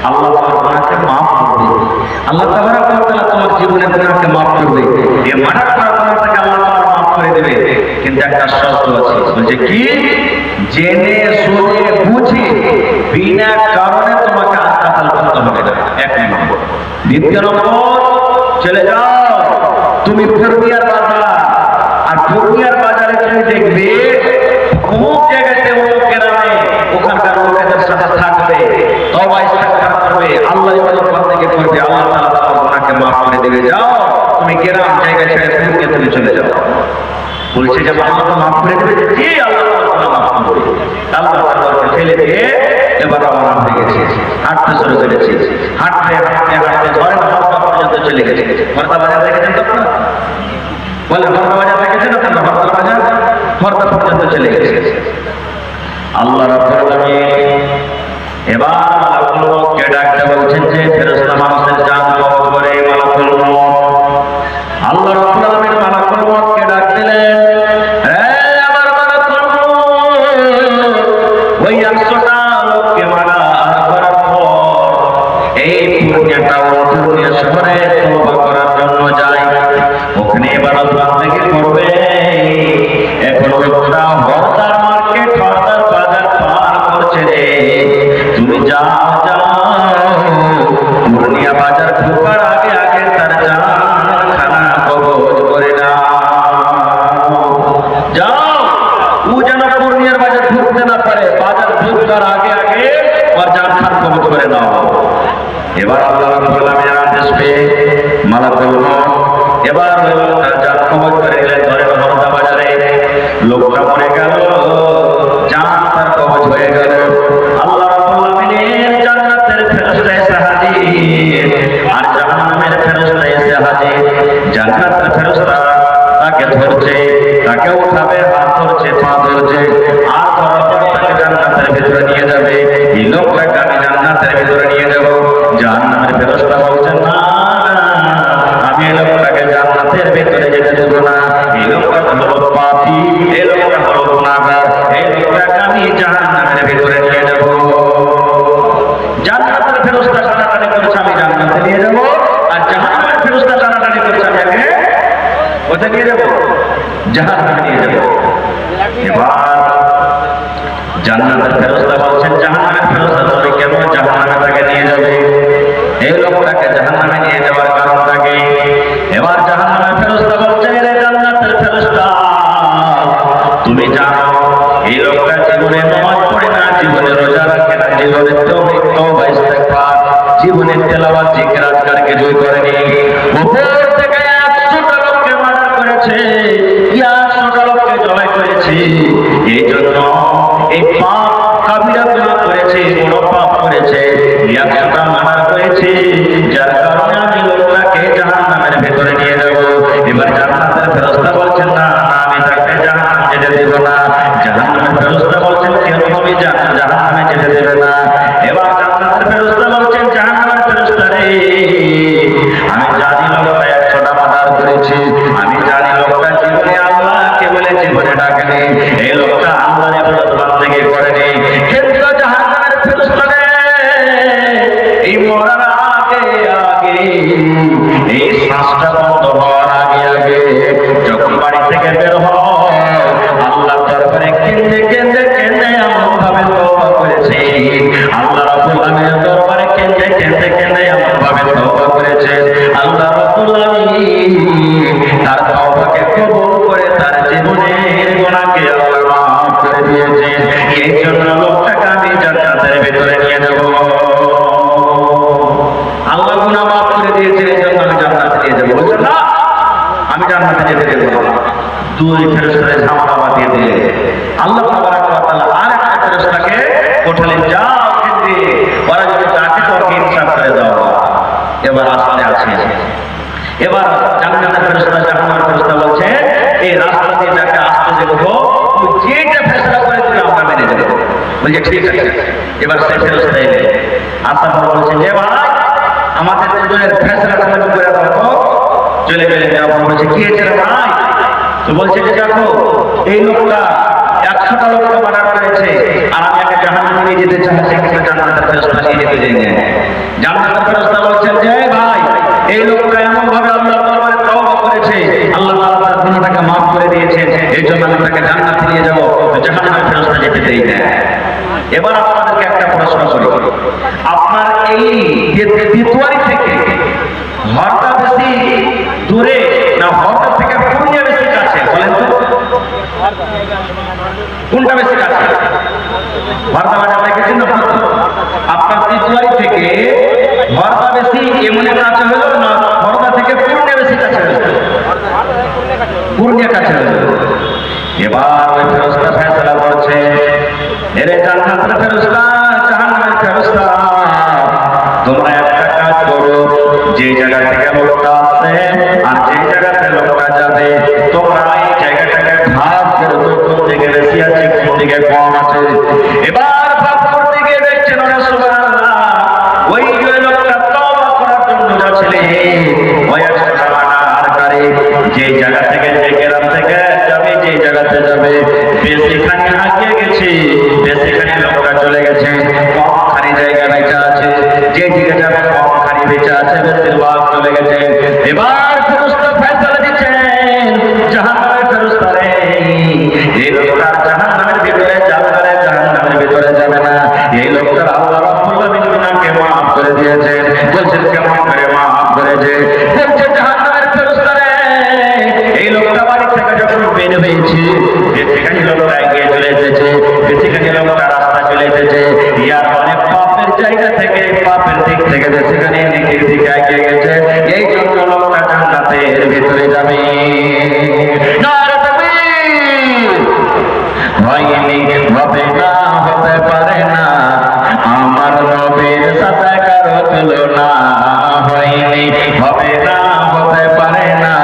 আল্লাহ গুনাহকে মাফ করবে। আল্লাহ তাবারক ওয়া তাআলা তোমার জীবনের গুনাহকে মাফ করবে। এই মারাত্মক গুনাহটাকে আল্লাহ তাআলা মাফ করে দেবে, কিন্তু একটা শর্ত আছে। বলছে কি? জেনে শুনে বুঝে বিনা কারণে তোমাকে আত্মহত্যা করতে হবে না, এক নম্বর। দ্বিতীয় নম্বর, চলে যাও তুমি পূর্ণিয়ার বাজার, আর পূর্ণিয়ার বাজারে তুমি দেখবে অমুক জায়গাতে অমুক গ্রামে ওখানকার লোকেদের সাথে থাকবে, তওবা ইস্তিগফার করবে, আল্লাহ ইবাদত থেকে করবে, আল্লাহ তাআলা তোমার গুনাহকে মাফ করে দেবে। যাও তুমি গ্রাম জায়গা ছেড়ে পূর্ণিয়া তুমি চলে যাও। বলছে যে আল্লাহ তো মাফ করে দেবে। জি, আল্লাহ তাআলা মাফ করবে। আল্লাহ তাআলাকে ফেলে দিয়ে এবার রওনা হয়ে গেছে, হাঁটতে শুরু করেছে। হাঁটতে হাঁটতে হাঁটতে ধরেন হরদা পর্যন্ত চলে গেছে। হরদা বাজার দেখেছেন তো আপনারা? বলে হরদা বাজার দেখেছেন আপনারা? হরদা বাজার হরদা পর্যন্ত চলে গেছে। আল্লাহ রাব্বুল আলামিন এবার মালাকুল মউতকে ডাকতে বলছেন যে ফেরেশতা মানুষের জান কবজ করে মালাকুল মউত। আল্লাহ রাব্বুল আলামিন মালাকুল মউতকে ডাক দিলেন, হে আমার মালাকুল মউত, ওই 100টা লোককে মারা করার পর এই পূর্ণিয়াটা পূর্ণিয়া শহরে তওবা করার জন্য যায়, ওখানে ইবাদত বন্দেগী করবে। এখন লোকটা হরদার মার্কেট হরদার বাজার পার করছে রে, তুমি যাও যাও পূর্ণিয়া বাজার ঢোকার আগে আগে তার জানখানা কবজ করে নাও। যাও, ও যেন পূর্ণিয়ার বাজার ঢুকতে না পারে, বাজার ঢুকার আগে আগে ওর জানখানা কবজ করে নাও। এবার আল্লাহ রাব্বুল আলামিন আদেশ পেয়ে মালাকুল মউত এবার ওই লোকটার জান কবজ করে নিলেন। ধরে হরদা বাজারে লোকটা মরে গেল, জান তার কবজ হয়ে গেল। আল্লাহ রাব্বুল আলামিনের জান্নাতের ফেরেশতা এসে হাজির, আর জাহান্নামের ফেরেশতা এসে হাজির। জান্নাতের ফেরেশতা তাকে ধরছে, তাকে উঠাবে, হাত ধরছে, পা ধরছে, আর ধরার পর তাকে জান্নাতের ভিতরে নিয়ে যাবে। এই লোকটাকে আমি জান্নাতের ভিতরে নিয়ে যাব। জাহান্নামের ফেরেশতা বলছেন, না আমি এই লোকটাকে জান্নাতের ভিতরে যেতে দেব না। এই লোকটা হলো পাপী, এই লোকটা হলো গুনাহগার, এই লোকটাকে আমি জাহান্নামের ভিতরে নিয়ে যাব। জান্নাতের ফেরেশতা টানাটানি করছে আমি জান্নাতে নিয়ে যাব, আর জাহান্নামের ফেরেশতা টানাটানি করছে আমি আগে কোথায় নিয়ে যাব? জাহান্নামে নিয়ে যাব। এবার জান্নাতের ফেরেশতা বলছেন, জাহান্নামের ফেরেশতা তুমি কেন জাহান্নামে তাকে নিয়ে যাবে? এই লোকটাকে জাহান্নামে নিয়ে যাওয়ার কারণটা কি? এবার জাহান্নামের ফেরেশতা বলছেন, রে জান্নাতের ফেরেশতা, তুমি জানো এই লোকটা জীবনে নামাজ পড়ে না, জীবনে রোজা রাখে না, জীবনে তওবা ইস্তিগফার, জীবনে তেলাওয়াত জিকির আজকারকে জয় করেনি। উপর থেকে 100টা লোককে মার্ডার করেছে, 100টা লোককে জবাই করেছে। এই জন্য এই পাপ কাবিরা গুনাহ করেছে, বড় পাপ করেছে, 100টা মার্ডার করেছে, যার কারণে আমি লোকটাকে জাহান্নামের ভেতরে নিয়ে যাব। এবার জান্নাতের ফেরেশতা বলছেন, না আমি তাকে জাহান্নামে যেতে দেব না। জাহান্নামের ফেরেশতা বলছেন, কেন আমি জাহান্নামে যেতে দেব না? এবার জান্নাতের ফেরেশতা বলছেন, জাহান্নামের ফেরেশতা রে, আমি জানি লোকটা 100টা মার্ডার করেছে, আমি জানি লোকটা জীবনে আল্লাহকে বলে জীবনে ডাকেনি, এই লোকটা আল্লাহর ইবাদত বন্দেগী করেনি। কিন্তু জাহান্নামের ফেরেশতা রে, এই মরার আগে আগে, এই শ্বাসটা বন্ধ হওয়ার আগে আগে যখন বাড়ি থেকে বের হয়, আল্লাহ দরবারে কেঁদে কেঁদে কেঁদে এমন ভাবে তওবা করেছে, আল্লাহ রাব্বুল আলামিনের দরবারে কেঁদে কেঁদে কেঁদে এমন ভাবে তওবা করেছে, আল্লাহ রাব্বুল আলামিন তার তওবাকে কবুল করে তার জীবনের গুনাহকে আল্লাহ মাফ করে দিয়েছে। এই জন্য লোকটাকে আমি জান্নাতের ভিতরে নিয়ে যাব। আল্লাহ গুনাহ মাফ করে দিয়েছে, এই জন্য আমি জান্নাতে নিয়ে যাব। বলছেন না আমি জান্নাতে যেতে দেব না। দুই ফেরেশতারে ঝামেলা বাঁধিয়ে দিলে আল্লাহ তাবারক ওয়া তাআলা আর একটা ফেরেশতাকে পাঠালেন, যাও কিন্তু ওরা যদি ডাকে তো ওকে ইনসাফ করে দাও। এবার আসতে আছে, এবার জান্নাতের ফেরেশতা জাহান্নামের ফেরেশতা বলছে, এই রাস্তা দিয়ে যাকে আসতে দেবো, তুই যেটা ফেসলা করে দিলে আমরা মেনে নেব। বলছে ঠিক আছে। এবার সেই ফেরেশতা এলেন, আসার পর বলছে, যে ভাই আমাদের দুজনের ফেসলাটা তুমি করে দাও তো। চলে গেলেন, যাওয়ার পর বলছে, কি হয়েছে রে ভাই? তো বলছে যে দেখো এই লোকটা 100টা লোককে মার্ডার করেছে, আর আমি একটা জাহান্নামে নিয়ে যেতে চাচ্ছি, কিন্তু জান্নাতের ফেরেশতা নিয়ে যেতে দেয় না। জান্নাতের ফেরেশতা বলছেন যে ভাই, এই লোকটা এমন ভাবে আল্লাহর দরবারে তওবা করেছে, আল্লাহ তাআলা তার গুনাহটাকে মাফ করে দিয়েছেন, এই জন্য আমি তাকে জান্নাতে নিয়ে যাব। জাহান্নামের ফেরেশতা যেতে দেয় না। এবার আপনাদেরকে একটা প্রশ্ন করি, আপনার এই তিতুয়ারি থেকে হরদা বেশি দূরে না হরদা থেকে পূর্ণিয়া বেশি কাছে? বলেন তো কোনটা বেশি কাছে? হরদা বাজার দেখেছেন না? আপনার তিতুয়ারি থেকে হরদা বেশি এমনি কাছে হলো না হরদা থেকে পূর্ণিয়া বেশি কাছে হলো? পূর্ণিয়া কাছে হলো। এবার ওই ফেরেশতা ফয়সালা করছে, এরে জান্নাতের ফেরেশতা, জাহান্নামের ফেরেশতা, তোমরা একটা কাজ করো, যে জায়গা থেকে লোকটা আসছে আর যে জায়গাতে লোকটা যাবে, তোমরা এই জায়গাটাকে ভাগ করে দাও, কোন দিকে বেশি আছে কোন দিকে কম আছে। এবার ভাগ করতে গিয়ে দেখছেন ওরে সুবহানাল্লাহ, ওই যে লোকটা তওবা করার জন্য যাচ্ছিলেন, ওই একটা জামানারকারী যে জায়গা থেকে, যে গ্রাম থেকে যাবে, যে জায়গাতে যাবে, বেশিখানি হারিয়ে গেছে, বেশিখানি লোকটা চলে গেছে, কমখানি জায়গা বেঁচে আছে, যে দিকে যাবে কমখানি বেঁচে আছে, বেশিরভাগ চলে গেছে। এবার ফেরেশতা ফয়সালা দিচ্ছেন, জাহান্নামের ফেরেশতা রে, এই লোকটা জাহান্নামের ভিতরে যাবে না, জাহান্নামের ভিতরে যাবে না, এই লোকটা আল্লাহ রাব্বুল আলামিন গুনাহকে মাফ করে দিয়েছেন। বলছেন কেমন করে মাফ করেছে? বলছে জাহান্নামের ফেরেশতা রে, এই লোকটা বাড়ি থেকে যখন বের হয়েছে, বেশিখানি লোকটা এগিয়ে চলে এসেছে, বেশিখানি লোকটা রাস্তা চলে এসেছে, ইয়ার অনেক পাপের জায়গা থেকে, পাপের দিক থেকে বেশিখানি নেকির দিকে এগিয়ে গেছে, এই জন্য লোকটা জান্নাতের ভিতরে যাবে। নারে তাকবীর! হয়নি, হবে না, হতে পারে না, আমার নবীর সাথে কারো তুলনা। হয়নি, হবে না, হতে পারে না,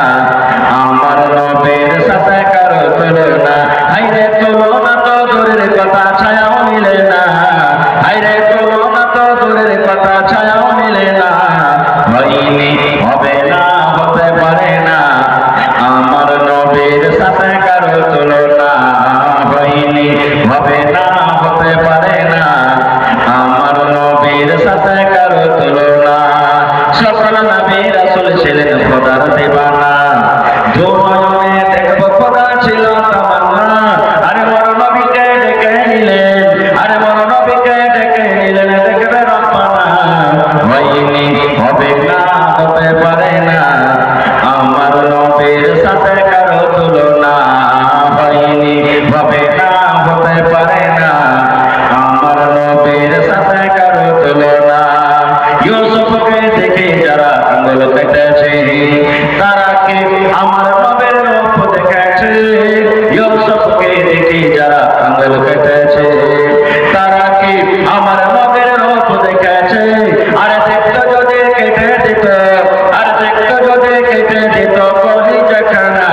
আমার নবীর সাথে কারো তুলনা। হায়রে তুলনা তো দূরের কথা, ছায়াও মিলে না, হায়রে তুলনা তো দূরের কথা, ছায়াও মিলে না। হয়নি, হবে না, হতে পারে না, আমার নবীর সাথে কারো তুলনা। হয়নি, হবে না, হতে পারে না, আমার নবীর সাথে কারো তুলনা। সকল নবী রাসূল ছিলেন খোদার দিবানা, দুনয়নে দেখব খোদা ছিল তামান্না। আরে মোর নবীকে ডেকে নিলেন, আরে মোর নবীকে ডেকে নিলেন, দেখবে রব্বানা। হয়নি, হবে না, হতে পারে না, আমার নবীর সাথে কারো তুলনা। হয়নি, হবে না, হতে পারে না, আমার নবীর সাথে কারো তুলনা। ইউসুফকে দেখে যারা আঙ্গুল কেটেছে, তারা কি আমার নবীর রূপ দেখেছে? ইউসুফকে দেখে যারা আঙ্গুল কেটেছে, তারা কি আমার নবীর রূপ দেখেছে? আরে দেখতো যদি কেটে দিত, আরে দেখতো যদি কেটে দিত কলিজাখানা।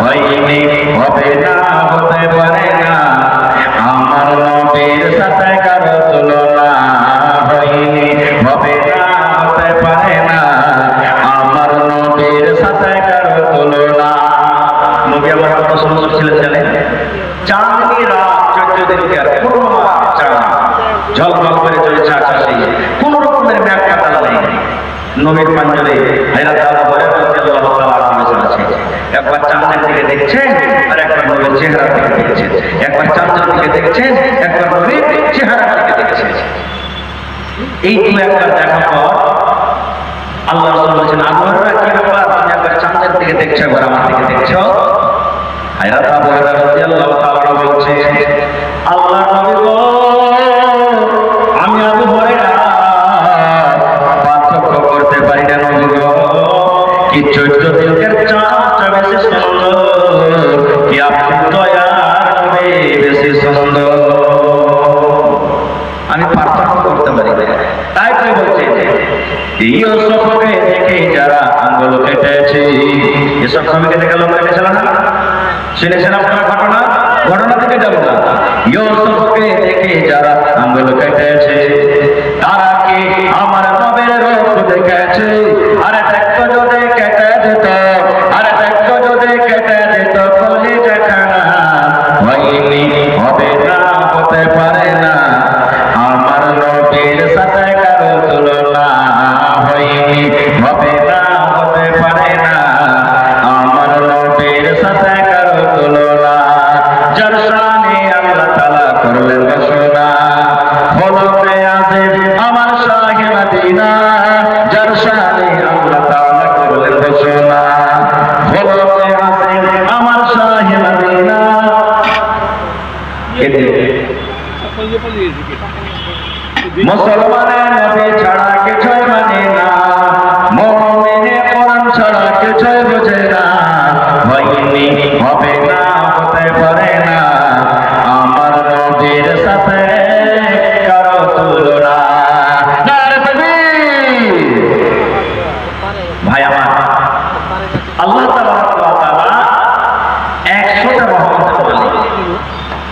হয়নি, হবে না, হতে পারে না, আমার নবীর সাথে কারো তুলনা। হয়নি, হবে না, হতে পারে না, আমার নবীর সাথে কারো তুলনা। নবী আমার কত সুন্দর ছিলেন, চাঁদনি রাত, 14 দিনকার পূর্ণিমা চাঁদ, ঝলমল করে চলেছে আকাশে, কোন রকমের মেঘ কাটাল নেই। নবীর পাঞ্জরে হযরত আবু হুরায়রা রাদিয়াল্লাহু তাআলা আনহু আছে, একবার চাঁদের দিকে দেখছেন আর একবার নবীর চেহারার দিকে দেখছেন, একবার চাঁদের দিকে দেখছেন, একবার নবীর চেহারার দিকে দেখছেন। এই দু একবার দেখার পর আল্লাহ রাসূল বলেছেন, আবু হুরায়রা কি ব্যাপার, তুমি একবার চাঁদের দিকে দেখছো, একবার আমার দিকে দেখছো? হযরত আবু হুরায়রা রাদিয়াল্লাহু তাআলা বলছেন, আল্লাহর নবী গো, আমি আবু হুরায়রা পার্থক্য করতে পারি না নবী গো, কি 14 দিনকার চাঁদটা বেশি সুন্দর, কি আপনি দয়ার নবী বেশি সুন্দর, আমি পার্থক্য করতে পারি না। তাই তো বলছে, ইউসুফকে দেখে যারা আঙ্গুল কেটেছে, এসব ছবিকে দেখে লোক কেটেছিল না? শুনেছেন আপনারা ঘটনা? ঘটনা থেকে যাবো না। ইউসুফকে দেখে যারা আঙ্গুল কেটেছে, তারা কি আমার নবীর রূপ দেখেছে? আরে দেখতো যদি কেটে দিত, আরে দেখতো যদি কেটে দিত কলিজাখানা। হয়নি, মদিনা যার শানে আল্লাহ তাআলা করলেন ঘোষণা বলতে আছে আমার শাহে মদিনা মুসলমানের নবী ছাড়া কিছুই মানে না মুমিনে কোরআন ছাড়া কিছুই বোঝে না হয়নি হবে না হতে পারে না আমার নবীর সাথে কারো তুলনা নারে তাকবীর ভাই আমার আল্লাহ তাবারক ওয়া তাআলা 100টা রহমতের মালিক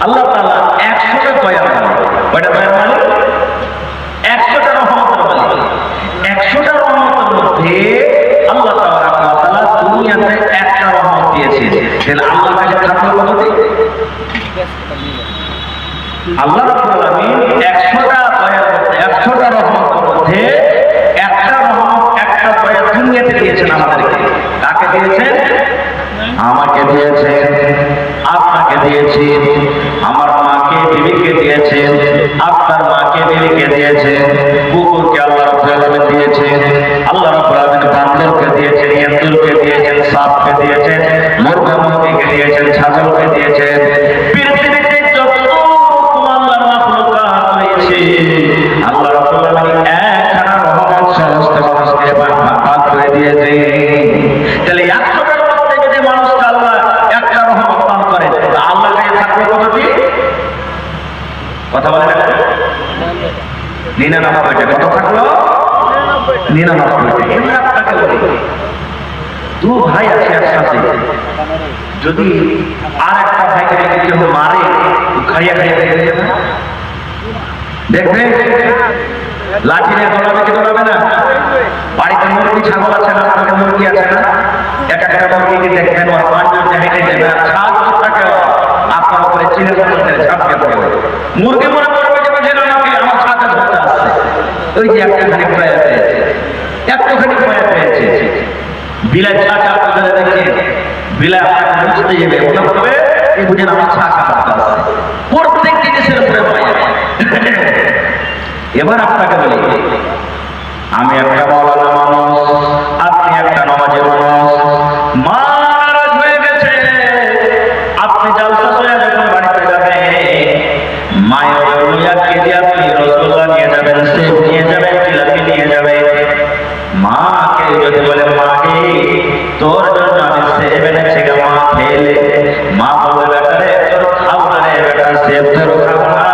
আল্লাহ তাআলা 100টা দয়ার মালিক কয়টা দয়ার মালিক 100টা রহমতের মালিক 100টা রহমতের মধ্যে আল্লাহ তাবারক ওয়া তাআলা দুনিয়াতে একটা রহমত দিয়েছেন তাহলে আল্লাহর কাছে থাকলো কতটি আল্লাহ রাব্বুল আলামিন 100টা দয়ার মধ্যে 100টা রহমতের মধ্যে একটা রহমত একটা দয়া দুনিয়াতে দিয়েছেন আমাদেরকে কাকে দিয়েছেন আমাকে দিয়েছেন আপনাকে দিয়েছি আমার মাকে বিবিকে দিয়েছেন আপনার মাকে বিবিকে দিয়েছেন কুকুরকে আল্লাহ রাব্বুল আলামিন দিয়েছেন আল্লাহ রাব্বুল আলামিন বান্দরকে দিয়েছেন ইঁদুরকে দিয়েছেন সাপকে দিয়েছেন মুরগা মুরগিকে দিয়েছেন ছাগলকে দিয়েছেন পৃথিবীতে যত আল্লাহর মাখলুকাত রয়েছে আল্লাহ রাব্বুল আলামিন একখানা রহমত সমস্ত মানুষকে ভাগ করে দিয়েছেন তাহলে 100টার মধ্যে যদি মানুষকে আল্লাহ একটা রহমত দান করে আল্লাহর কাছে থাকবে কতটি কথা বলে না 99টা কত থাকলো 99টা এবার আপনাকে বলি দু ভাই আছে একসাথে যদি আর একটা ভাইকে কেউ মারে খাইয়া খাইয়া ফেলে যাবে দেখবে লাঠি নিয়ে দৌড়াবে কি দৌড়াবে না বাড়িতে মুরগি ছাগল আছে না আপনাকে মুরগি আছে না একটা একটা মুরগিকে দেখবেন ওর পাঁচজন হেঁটে যাবে আর ছাগল থাকে আপনার উপরে চিনে চিনে ঝাঁপিয়ে পড়বে মুরগি মনে করবে যে বুঝে না আমাকে আমার ছাগল ধরতে আসছে ওই যে একটুখানি পয়া পেয়েছে একটুখানি পয়া পেয়েছে বিলাই ছাকা আপনারা দেখেন বিলাই আপনাকে বুঝতে যাবে মনে করবে এই বুঝেন আমার ছাকা ধরতে আসছে প্রত্যেক জিনিসের উপরে পয়া এবার আপনাকে বলি আমি একটা মাওলানা মানুষ আপনি একটা নামাজি মানুষ মা নারাজ হয়ে গেছে আপনি জালসা করে যখন বাড়িতে যাবেন মায়ের লইয়া কেজি আপনি রসগোল্লা নিয়ে যাবেন সেব নিয়ে যাবেন জিলাপি নিয়ে যাবেন মাকে যদি বলে মাকে তোর জন্য আমি সেব এনেছি গা মা খেলে মা বলবে বেটা রে তোর খাবো না রে বেটা সেব তোর খাবো না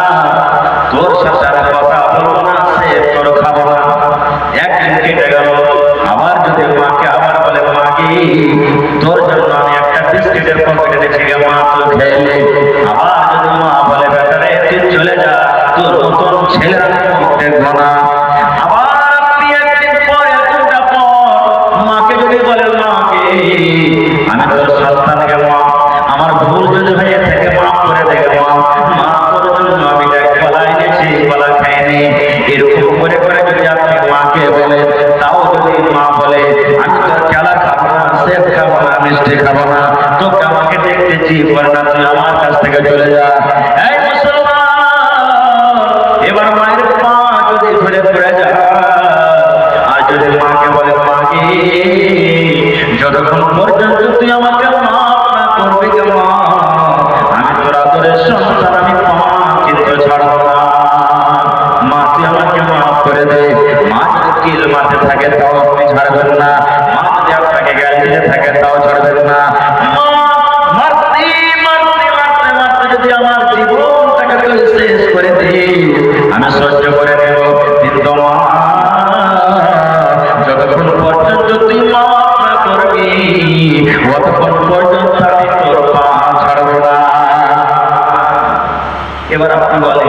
তোর সাথে কথা বলবো না সেব তোর খাবো না একদিন কেটে গেল আবার যদি মাকে আবার বলে মাকে তোর জন্য আমি একটা বিস্কিটের পকেটে রেখে গেলাম মা তো খেলে আবার যদি মা বলে বেটা রে তুই চলে যা তোর নতুন ছেলের মুখ দেখবো না আবার আপনি একদিন পর একদিনটা পর মাকে যদি বলে মাকে আমি তোর সন্তান গে মা আমার ভুল যদি হয়ে থেকে মাফ করে দেবে মা মা তোর জন্য আমি এক গলা এনেছি গলা খাইনি এরকম করে করে যদি আপনি মাকে বলে তাও যদি মা বলে আমি তোর খেলা খাবো না সেব খাবো না মিষ্টি খাবো না তোকে আমাকে দেখতেছি পরে না তুই আমার কাছ থেকে চলে যা এই মুসলমান এবার মায়ের পা যদি ঘুরে ঘুরে যা আর যদি মাকে বলে মাকে যতক্ষণ পর্যন্ত তুই আমাকে মাফ না করবি কে মা আমি তোর আদরের সন্তান আমি মা কিন্তু ছাড়বো না মা তুই আমাকে মাফ করে দে মা যদি কিল মারতে থাকে তাও আপনি ছাড়বেন না মা যদি আপনাকে গালি দিতে থাকে তাও ছাড়বেন না মারতে মারতে মারতে মারতে যদি আমার জীবনটাকে তুই শেষ করে দিস আমি সহ্য করে নেব কিন্তু মা যতক্ষণ পর্যন্ত তুই মাফ না করবি অতক্ষণ পর্যন্ত আমি তোর পা ছাড়বো না এবার আপনি বলেন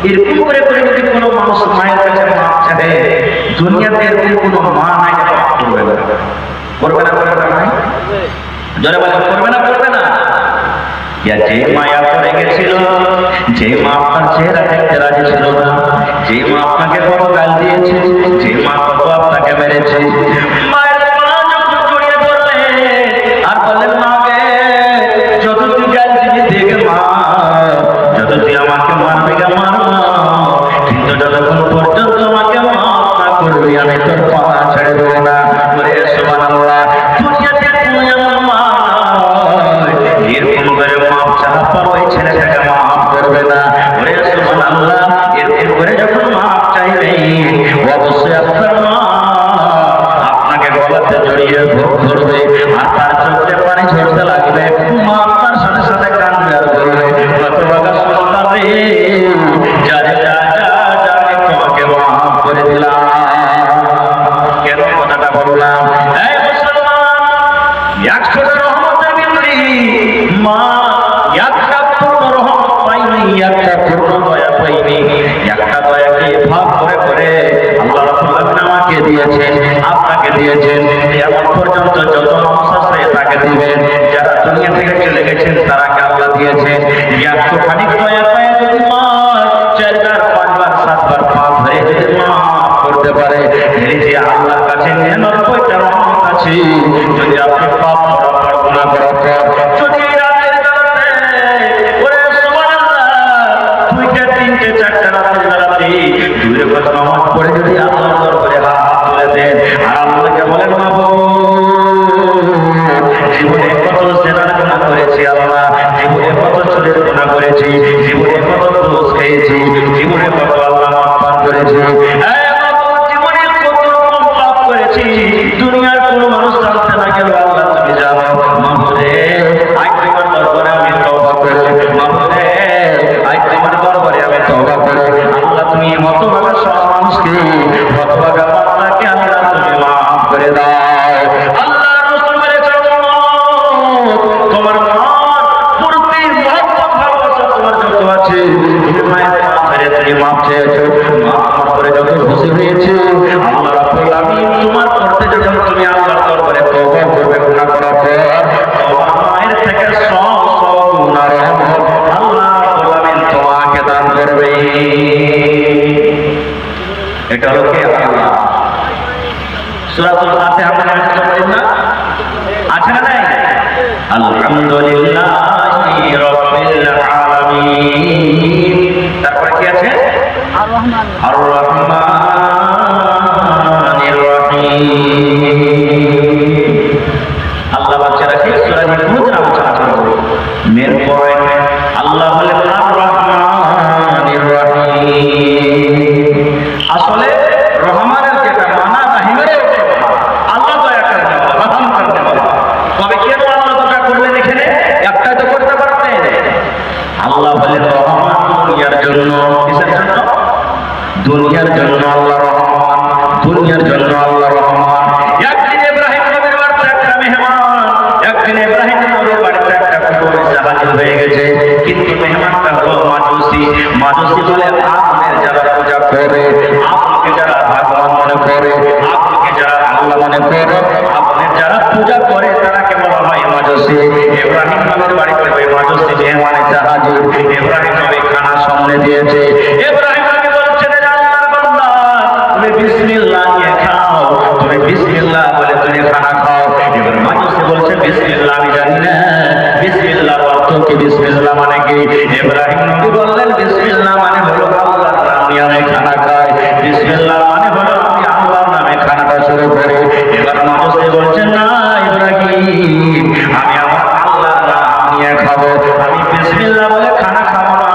এরকম করে করে যদি কোনো মানুষ মায়ের কাছে মাপ চাবে দুনিয়াতে এরকম কোনো মা নাই যে মাপ করবে না করবে না করবে না জোরে বলে করবে না করবে না যে মায়া করে গেছিল যে মা আপনার চেহারা দেখতে রাজি ছিল না যে মা আপনাকে বড় গাল দিয়েছে যে মা কত আপনাকে মেরেছে মায়ের পা যখন জড়িয়ে ধরলে আর বললেন মাকে যত তুই গাল দিবি দেখে মা যত তুই আমাকে মারবি গা মার কিন্তু যতক্ষণ পর্যন্ত আমাকে মাফ না করবি করে যদি আল্লাহর দরবারে হাত তুলে দেন আর আল্লাহকে বলেন জীবনে কত জেনার গুনাহ করেছি আল্লাহ, জীবনে কত চুরির গুনাহ করেছি, জীবনে কত ঘুষ খেয়েছি, জীবনে কত আল্লাহ মাফ করেছি, জীবনে কত রকম পাপ করেছি, দুনিয়ার কোনো মানুষ জানতে না গেল আল্লাহ তুমি জানো। মাহবুবে আজ তোমার দরবারে আমি তওবা করি, মাহবুবে আজ তোমার দরবারে আমি তওবা করি আল্লাহ তুমি হতভাগা সব মানুষকে হতভাগা বান্দাকে আল্লাহ তুমি মাফ করে দাও। আল্লাহ রাসূল বলেছেন তোমার মার প্রতি মহব্বত ভালোবাসা তোমার যত আছে তুমি মায়ের কাছে তুমি মাফ চেয়েছো, মাফ করে যত খুশি হয়েছে আল্লাহ রাব্বুল আলামিন তোমার করতে যখন তুমি আল্লাহর দরবারে তওবা করবে গুনাহ করার পর তোমার মায়ের থেকে সব গুনাহ রহমত আল্লাহ রাব্বুল আলামিন তোমাকে দান করবে। এটা হলো কে? আল্লাহ। সূরাতুল ফাতিহা পড়েন না? আছে না নাই? আলহামদুলিল্লাহি রাব্বিল আলামিন। তারপরে কি আছে? আর রহমানির রহিম। আল্লাহ বাচ্চা রাখি সূরা হুদ আলোচনা করব। মেন পয়েন্ট আল্লাহ বলে আর রহমানির রহিম। আসলে রহমানের যেটা মানা রাহিমের আল্লাহ দয়া করে দেওয়া, রহম করে দেওয়া। তবে কেন আল্লাহ দয়া করলেন এখানে? একটাই তো করতে পারতেন। আল্লাহ বলে রহমান দুনিয়ার জন্য, কিসের জন্য? দুনিয়ার জন্য আল্লাহ রহমান, দুনিয়ার জন্য আল্লাহ রহমান। একদিন ইব্রাহিম নবীর বাড়িতে একটা মেহমান, একদিন ইব্রাহিম নবীর বাড়িতে একটা কুকুর হাজির হয়ে গেছে, কিন্তু মেহমানটা হলো মাজুসি। মাজুসি বলে আগুনের যারা পূজা করে, আগুনকে যারা ভগবান মনে করে, আগুনকে যারা আল্লাহ মনে করে, আগুনের যারা পূজা করে তারাকে বলা হয় মাজুসি। ইব্রাহিম নবীর বাড়িতে ওই মাজুসি মেহমান এসে হাজির। ইব্রাহিম নবী খানা সামনে দিয়েছে। ইব্রাহিম নবী বলছেন আল্লাহর বান্দা তুমি বিসমিল্লাহ নিয়ে খাও, তুমি বিসমিল্লাহ বলে তুমি খানা খাও। এবার মাজুসি বলছে বিসমিল্লাহ আমি জানি না, বিসমিল্লাহর অর্থ কি, বিসমিল্লাহ মানে কি? ইব্রাহিম নবী বললেন বিসমিল্লাহ মানে হলো আল্লাহর নাম নিয়ে আমি খানা খাই, বিসমিল্লাহ মানে হলো আমি আল্লাহর নামে খানাটা শুরু করি। এবার মাজুসি বলছেন না ইব্রাহিম আমি আমার আল্লাহর নাম নিয়ে খাবো, আমি বিসমিল্লাহ বলে খানা খাবো না,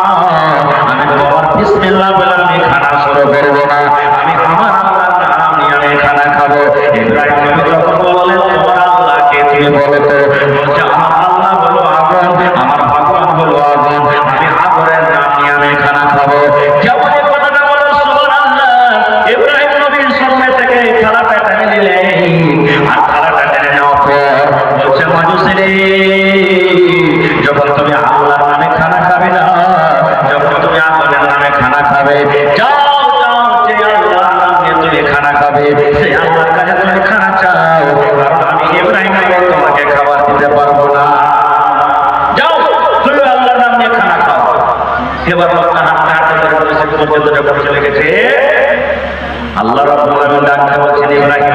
আমি তোমার বিসমিল্লাহ বলে আমি খানা শুরু করবো না, আমি আমার আল্লাহর নাম নিয়ে আমি খানা খাবো। ইব্রাহিম নবী যখন বললেন তোমার আল্লাহকে তুমি বলে তো, বলছে আমার আল্লাহ হলো আগুন, আমার ভগবান হলো আগুন, আমি আগুনের নাম নিয়ে আমি খানা খাবো। যেমন এই কথাটা বলো সুবহানাল্লাহ, ইব্রাহিম নবীর সামনে থেকে থালাটা টেনে নিলেন, আর থালাটা টেনে নেওয়ার পর বলছে মাজুসি রে যখন তুমি আল্লাহর নামে খানা খাবে না, যখন তুমি আগুনের নামে খানা খাবে, যাও যাও যে আল্লাহর নাম নিয়ে তুমি খানা খাবে সেই আল্লাহর কাছে তুমি খানা চাও, কারণ আমি ইব্রাহিম নবী তোমাকে খাবার দিতে পারবো না, যাও তুমি আল্লাহর নাম নিয়ে খানা খাও। এবার লোকটা হাঁটতে হাঁটতে পর্যন্ত যখন চলে গেছে আল্লাহ রাব্বুল আলামিন ডাকতে বলছেন ইব্রাহিম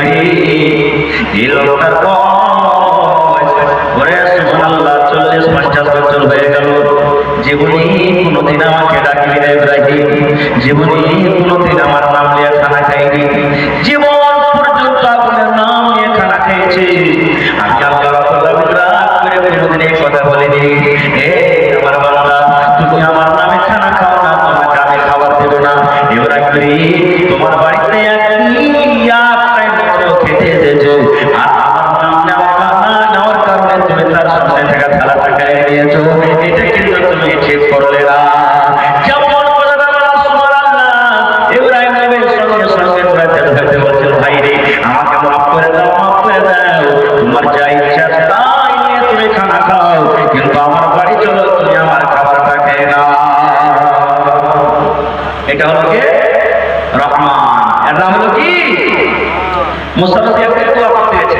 এই লোকটার বয়স ওরে সুবহানাল্লাহ 40-50 বছর হয়ে গেল, জীবনে কোনোদিন আমাকে ডাকলি না ইব্রাহিম, জীবনে কোনোদিন আমার নাম নিয়ে খানা খাইনি, জীবন পর্যন্ত আপনার নাম নিয়ে খানা খেয়েছি। আমি আল্লাহ রাব্বুল আলামিন রাগ করে কোনোদিন এই কথা বলিনি, হে আমার বান্দা তুমি আমার নামে খানা খাও না, তোমাকে আমি খাবার দেব না। ইব্রাহিম তোমার বাড়িতে একটাই মাত্র খেতে এসেছো, আর আমার নাম নেওয়ার কারণে তুমি তার সামনে থেকে থালাটা কেড়ে নিয়েছো, এটা কিন্তু তুমি ঠিক করলে না। যেমন কথাটা বলা সুবহানাল্লাহ, ইব্রাহিম নবীর সঙ্গে সঙ্গে ধরতে বলছেন ভাই রে আমাকে মাফ করে দাও, মাফ করে দাও, তোমার যা ইচ্ছা তাই নিয়ে তুমি খানা খাও, কিন্তু আমার বাড়ি চলো তুমি আমার খাবারটা খেয়ে নাও। এটা হলো কি রহমান, এর নাম হলো কি মুসাফির দোয়া করতে গেছে,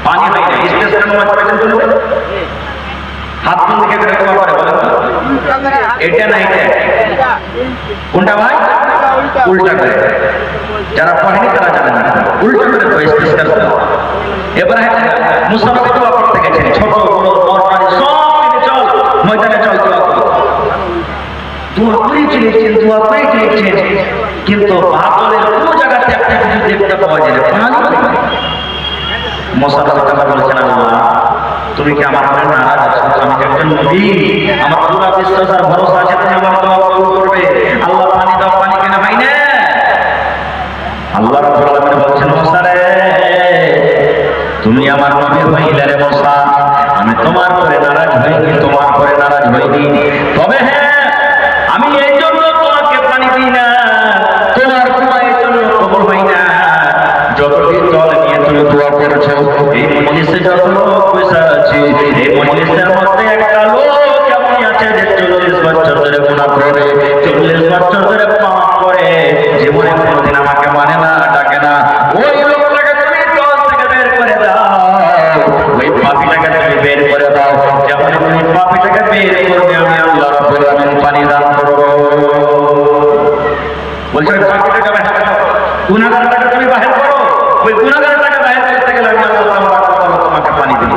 পানি হয় না, স্টেশনের নামাজ পড়েছেন বলবেন হাত কোন দিকে করে দোয়া করে বলেন তো? এটা না এটা কোনটা ভাই? উল্টা করে, যারা পড়েনি তারা জানে না, উল্টা করে দোয়া স্টেশনের দোয়া। এবার মুসাফির দোয়া করতে গেছেন, ছোট বড় বড় সব মিলে চল ময়দানে চল দোয়া কর, দোয়া করে চলেছেন, দোয়া করে চলেছেন, কিন্তু বাতলের কোনো জায়গাতে একটা কিছু দেখতে পাওয়া যায় না। মুসা আলাইহিস বলেছেন, আল্লাহ তুমি কি আমার উপরে নারাজ আছো? আমি একজন নবী, আমার পুরো বিশ্বাস আর ভরসা আছে তুমি আমার দোয়া কবুল করবে। আল্লাহ পানি দাও, পানি কেন হয় না? আল্লাহ রাব্বুল আলামিন বলছেন, মুসা রে তুমি আমার নবী হইলে রে মুসা, আমি তোমার উপরে নারাজ হইনি, তোমার উপরে নারাজ হইনি। তবে হ্যাঁ, আমি এই জন্য তোমাকে পানি দিই না, তোমার দোয়া এই জন্য কবুল হয় না। যতদিন দল নিয়ে তুমি দোয়া করেছো, এই মজলিসে যত লোক বসে আছে, এই মজলিসের মধ্যে একটা লোক কেমন আছে যে 40 বছর ধরে গুনাহ করে, 40 বছর ধরে পাপ করে, জীবনে কোনোদিন আমাকে মানে না, ডাকে না। ওই লোকটাকে তুমি দল থেকে বের করে দাও, ওই পাপীটাকে তুমি বের করে দাও। যেমন তুমি পাপীটাকে বের করবে, আমি আল্লাহ রাব্বুল আলামিন পানি দান করব। বলছে ওই পাপীটাকে বাহির করো, গুনাহগারটাকে তুমি বাহির করো। ওই গুনাহগারটাকে বাহির করতে গেলে আমি আল্লাহ তাআলা তোমাকে পানি দেব।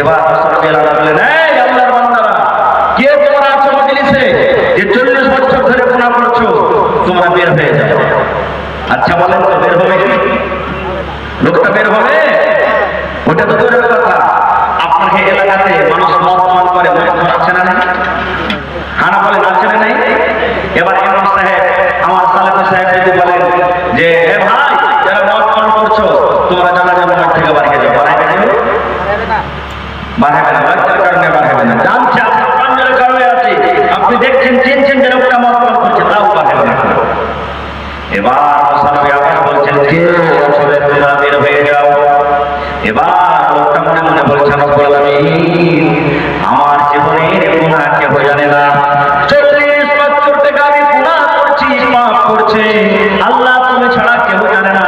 এবার রাসূল বললেন, এই আল্লাহর বান্দারা, কে তোমরা আছো মজলিসে যে 40 বছর ধরে গুনাহ করছো, তোমরা বের হয়ে যাও। আচ্ছা বলেন তো বের হবে কি? লোকটা বের হবে? ওটা তো দূরের কথা, আপনার এই এলাকাতে মানুষ মদ পান করে, মদ আছে না? খানা বলেন আছে না নাই? এবার ইমাম সাহেব, আমার সালেফ সাহেব যদি বলেন যে হে ভাই, যারা মদ পান করছো তোমরা জানাজা নামাজ থেকে বাড়িয়ে যাও, বাড়াইবে না? বাড়াইবে না, লজ্জার কারণে বাড়াইবে না। জানছে আপনার পাঞ্জার কারণে আছে, আপনি দেখছেন চিনছেন যে লোকটা মদ পান করছে, তাও বাড়াইবে না। এবার মুসাফির আবার বলছেন, কে আসলে তোমরা বের হয়ে যাও। এবার লোকটা মনে মনে বলছে, রব্বুল আলামিন আমার জীবনের গুনাহ কেউ জানে না, 40 বছর থেকে আমি গুনাহ করছি, পাপ করছি, আল্লাহ তুমি ছাড়া কেউ জানে না।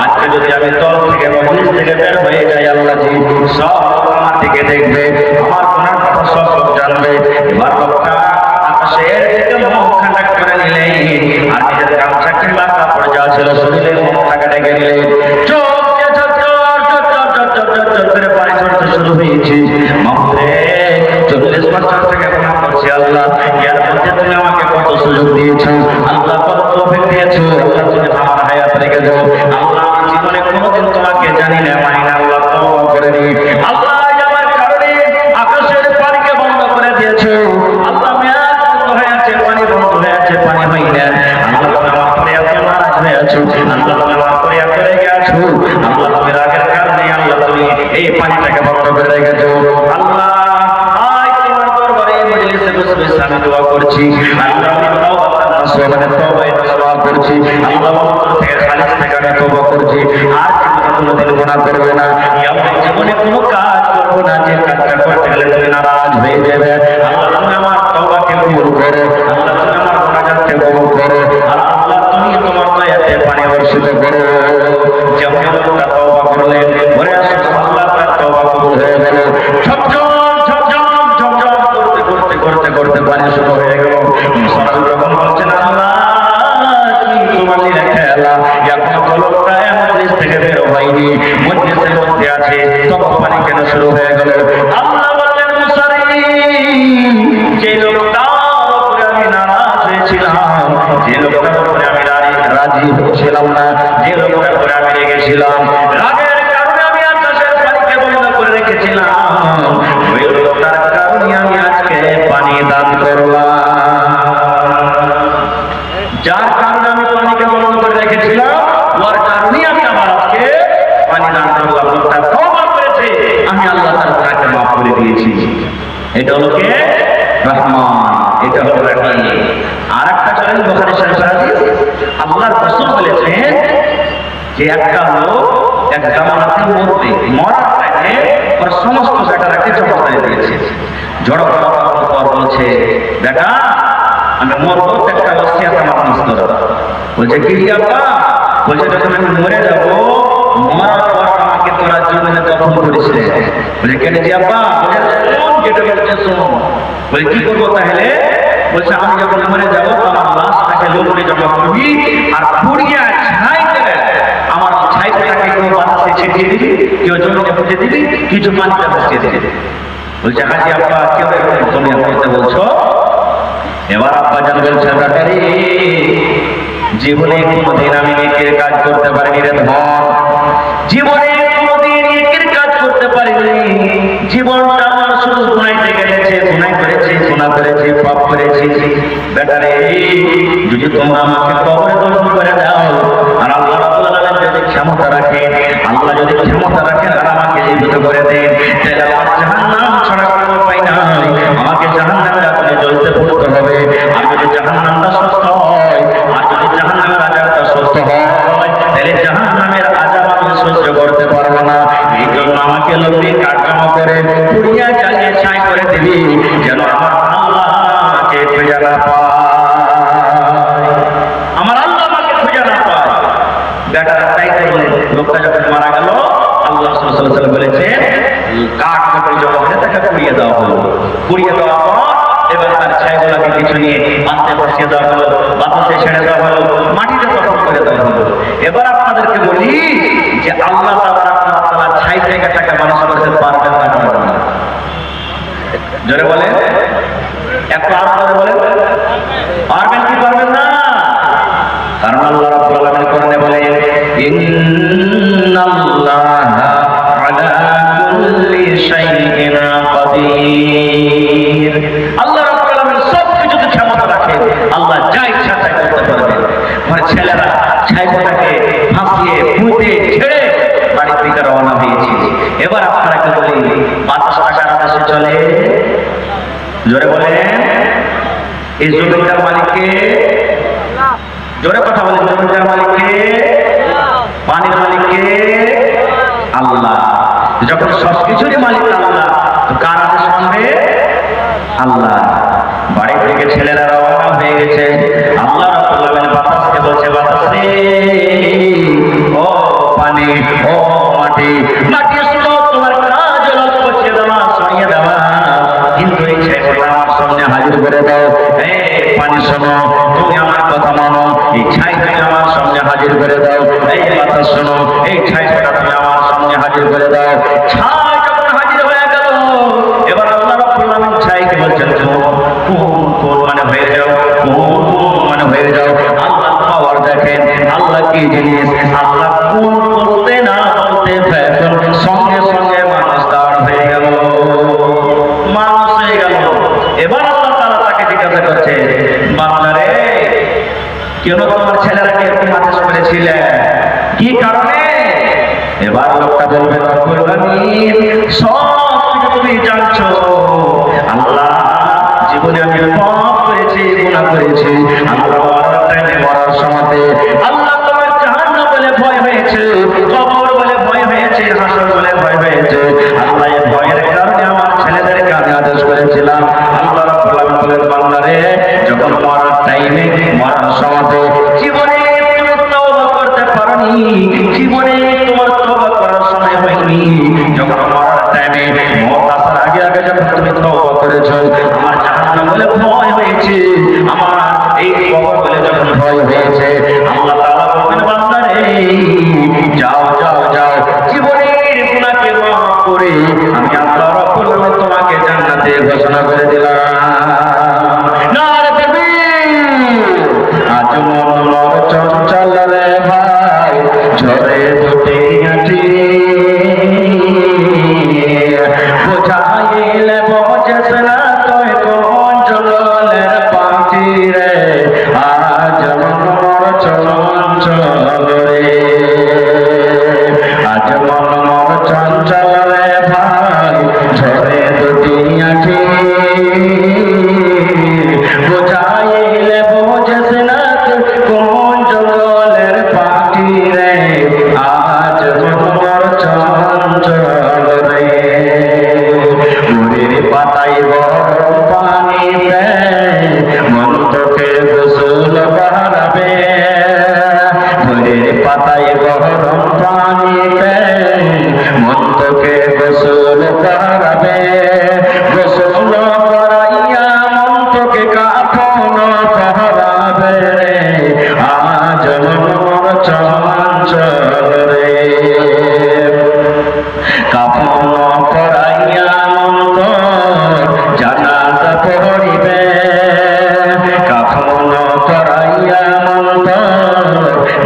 আজকে যদি আমি দল থেকে মজলিস থেকে বের হয়ে যাই, আল্লাহ জি সব আমার দিকে দেখবে, আমার গুনার কথা সব জানবে। এবার লোকটা আকাশের দিকে মুখ খাটা করে নিলেন, আর নিজের গামছা কিংবা কাপড় যা ছিল শরীরে মুখটাকে ঢেকে নিলেন। করে পানি ঝরতে শুরু হয়েছে। মামুরে 40 বছর থেকে গুনাহ করছি আল্লাহ, এর মধ্যে তুমি আমাকে কত সুযোগ দিয়েছো, আল্লাহ কত তৌফিক দিয়েছো, আল্লাহ তুমি আমার হায়াত রেখে দাও। আল্লাহ আমি জীবনে কোনোদিন তোমাকে জানি না, মানি না, আল্লাহ তওবা করে নি। আল্লাহ আমার কারণে আকাশের পানিকে বন্ধ করে দিয়েছো, আল্লাহ মেয়াদ বন্ধ হয়ে আছে, পানি বন্ধ হয়ে আছে, পানি হয় না। আল্লাহ তুমি আমার পরে এত নারাজ হয়ে আছো, আল্লাহ তুমি আমার পরে এত রেগে আছো, আল্লাহ তুমি রাগের কারণে আল্লাহ তুমি এই পানিটাকে বন্ধ করে রেখেছো। আল্লাহ আজ তোমার দরবারে মজলিসে বসে বসে আমি দোয়া করছি, আল্লাহ আমি তওবা করছি, আল্লাহ অন্তর থেকে খালিস থেকে আমি তওবা করছি, আর জীবনে কোনোদিন গুনাহ করবো না, এমন জীবনে কোনো কাজ করবো না যে কাজটা করতে গেলে তুমি নারাজ হয়ে যাবে। আল্লাহ তুমি আমার তওবাকে কবুল করো, আল্লাহ তুমি আমার মুনাজাতকে কবুল করো, আর আল্লাহ তুমি তোমার দয়াতে পানি বর্ষিত করো। যেমন লোকটা তওবা করলেন, পরে আল্লাহ তার তওবা কবুল হয়ে গেল। ঝমঝম ঝমঝম ঝমঝম করতে করতে করতে করতে পানি শুরু হয়ে গেল। মুসাফির যখন বলছেন, আল্লাহ কি তোমার লীলা খেলা, এখন তো লোকটা মজলিস থেকে বের হয়নি, মজলিসের মধ্যে আছে, তখন পানি কেন শুরু হয়ে গেল? আল্লাহ বললেন, মুসারি যে লোকটার উপরে আমি নারাজ হয়েছিলাম, যে লোকটার উপরে আমি রাজি হচ্ছিলাম না, যে লোকটার উপরে আমি রেগেছিলাম, রাগের কারণে আমি আকাশের পানিকে বন্ধ করে রেখেছিলাম, ওই লোকটার কারণে আমি আজকে পানি দান করলাম। যার কারণে আমি পানিকে বন্ধ করে রেখেছিলাম, ওর কারণে আমি আবার আজকে পানি দান করলাম। লোকটা তওবা করেছে, আমি আল্লাহ তাকে মাফ করে দিয়েছি। এটা হলো কে? রহমান, এটা হলো রহিম। আর একটা চলেন বুখারী শরীফের হাদিস, আল্লাহর রাসূল বলেছেন যে একটা লোক এক জামানাতে মরবে, মরার টাইমে ওর সমস্ত বেটারাকে জড়ো করে দিয়েছে। জড়ো করার পর বলছে, বেটা আমি মরবো, একটা ওসিয়ত আমার নষ্ট করো। বলছে কি আব্বা? বলছে যখন আমি মরে যাবো, মরার পর আমাকে তোরা জীবনে দফন করিস। বলে কেন জি আব্বা? বলে শোন, যেটা বলছে শোন। বলে কি করবো তাহলে? বলছে আমি যখন মরে যাবো, আমার লাশটাকে লোকরে জমা করবি, আর পুড়িয়া ছাই দেবে, আমার ছাইটাকে কেউ বাতাসে ছিটিয়ে দিবি, কেউ জমিতে পুঁতে দিবি, কিছু পানিতে বসিয়ে দিবি। বলছে হাজি আব্বা কেউ তুমি করতে বলছো? এবার আব্বাজান বলছেন, ব্যাটারি জীবনে কোনোদিন আমি নেকের কাজ করতে পারিনি রে ধন, জীবনে কোনোদিন নেকের কাজ করতে পারিনি, জীবনটা আমার শুধু গুনাইতে গেছে, গুনাহ করেছি, গুনাহ করেছি, পাপ করেছি। ব্যাটারি যদি তোমরা আমাকে কবরে দফন করে দাও, আর আল্লাহ রাব্বুল আলামিন যদি ক্ষমতা রাখেন, আল্লাহ যদি ক্ষমতা রাখেন আর আমাকে জীবিত করে দেন, তাহলে আমার জাহান্নাম ছাড়া কোনো উপায় নাই, আমাকে জাহান্নামের আগুনে জ্বলতে পড়তে হবে। আর যদি জাহান্নামটা সস্ত হয়, আর যদি জাহান্নামের আযাবটা সস্ত হয়, তাহলে জাহান্নামের আযাব আমি সহ্য করতে পারবো না। এই জন্য আমাকে লম্বি কাঠামো করে পুড়িয়া জ্বালিয়ে ছাই করে দিবি, যেন আমার আল্লাহকে খুঁজে না পায়, আমার আল্লাহ আমাকে খুঁজে না পায়। বেটারা তাই করলেন। লোকটা যখন মারা গেল, আল্লাহ রাসূল সাল্লাল্লাহু আলাইহি ওয়াসাল্লাম বলেছেন, কাঠ কাপড় জমা করে তাকে পুড়িয়ে দেওয়া হলো। পুড়িয়ে দেওয়ার পর এবার তার ছাইগুলোকে কিছু নিয়ে বাঁধতে বসিয়ে দেওয়া হলো, বাতাসে ছেড়ে দেওয়া হলো, মাটিতে দফন করে দেওয়া হলো। এবার আপনাদেরকে বলি যে আল্লাহ তাআলা ছাই জায়গাটাকে মানুষ করতে পারবেন না, পারবেন না? জোরে বলেন, একটু আরো জোরে বলেন, পারবেন কি পারবেন না? কারণ আল্লাহ রাব্বুল আলামিন কোরআনে বলেন, ইন্নাল্লাহা আলা কুল্লি শাইইন কাদির। আল্লাহ রাব্বুল আলামিন সব কিছুতে ক্ষমতা রাখেন, আল্লাহ যা ইচ্ছা তাই করতে পারবেন। আমার ছেলেরা ছাইটাকে ফাঁসিয়ে পুঁতে ছেড়ে বাড়ি থেকে রওনা হয়েছে। এবার আপনাকে বলি, বাতাসটা কার আদেশে চলে? জোরে বলেন, এই জমিটার মালিককে? জোরে কথা বলেন, জমিটার মালিককে? পানির মালিককে? আল্লাহ। যখন সবকিছুরই মালিক আল্লাহ, তো কার আদেশ মানবে? আল্লাহ। বাড়ি থেকে ছেলেরা রওনা হয়ে গেছে, আল্লাহ রাব্বুল আলামিন বাতাসকে বলছে, বাতাসে ও পানি, ও মাটি, মাটি শুনো, তোমার কাজ হলো পৌঁছে দেওয়া, সরিয়ে দেওয়া, কিন্তু এই ছাইটা আমার সামনে হাজির করে দাও। এই পানি শোনো, তুমি আমার কথা মানো, এই ছাইটা আমার সামনে হাজির করে দাও। এই বাতাস শোনো, এই ছাইটা তুমি আমার সামনে হাজির করে দাও। ছাই যখন হাজির হয়ে গেল, এবার আল্লাহ রাব্বুল আলামিন ছাইকে বলছেন, কোন মানে হয়ে যাও, কোন মানে হয়ে যাও। আল্লাহ পাওয়ার দেখেন, আল্লাহ কি জিনিস, আল্লাহ কোন করতে না বলতে ফেলেন, সঙ্গে সঙ্গে মানুষ দাঁড় হয়ে গেল, মানুষ হয়ে গেল। এবার আল্লাহ তাআলা তাকে জিজ্ঞাসা করছে, বান্দা রে, কেন তোমার ছেলেরাকে এরকম আদেশ করেছিলে, কি কারণে? এবার লোকটা বলবে, রব্বুল আলামিন সব কিছু তুমি জানছো, আল্লাহ জীবনে আমি পাপ করেছি, গুনাহ করেছি, আল্লাহ মরার সময় আল্লাহ তোমার জাহান্নাম বলে ভয় হয়েছে, কবর বলে ভয় হয়েছে, হাসর বলে ভয় হয়েছে, আল্লাহ এই ভয়ের কারণে আমার ছেলেদেরকে আমি আদেশ করেছিলাম। আল্লাহ রাব্বুল আলামিন বলেন, বান্দা রে, যখন মরার টাইমে, মরার সময় জীবনে তুমি তওবা করতে পারোনি, জীবনে তোমার তওবা করার সময় হয়নি, যখন মরার টাইমে মওত আসার আগে আগে যখন তুমি তওবা করেছো, আমার জাহান্নাম বলে ভয় হয়েছে, আমার এই কবর বলে যখন ভয় হয়েছে, আল্লাহ তাআলা বলেন, বান্দা রে, যাও যাও যাও, জীবনের গুনাহকে মাফ করে আমি আল্লাহ রাব্বুল আলামিন তোমাকে জান্নাতে ঘোষণা করে দিলাম। নারে তাকবীর। আজ মন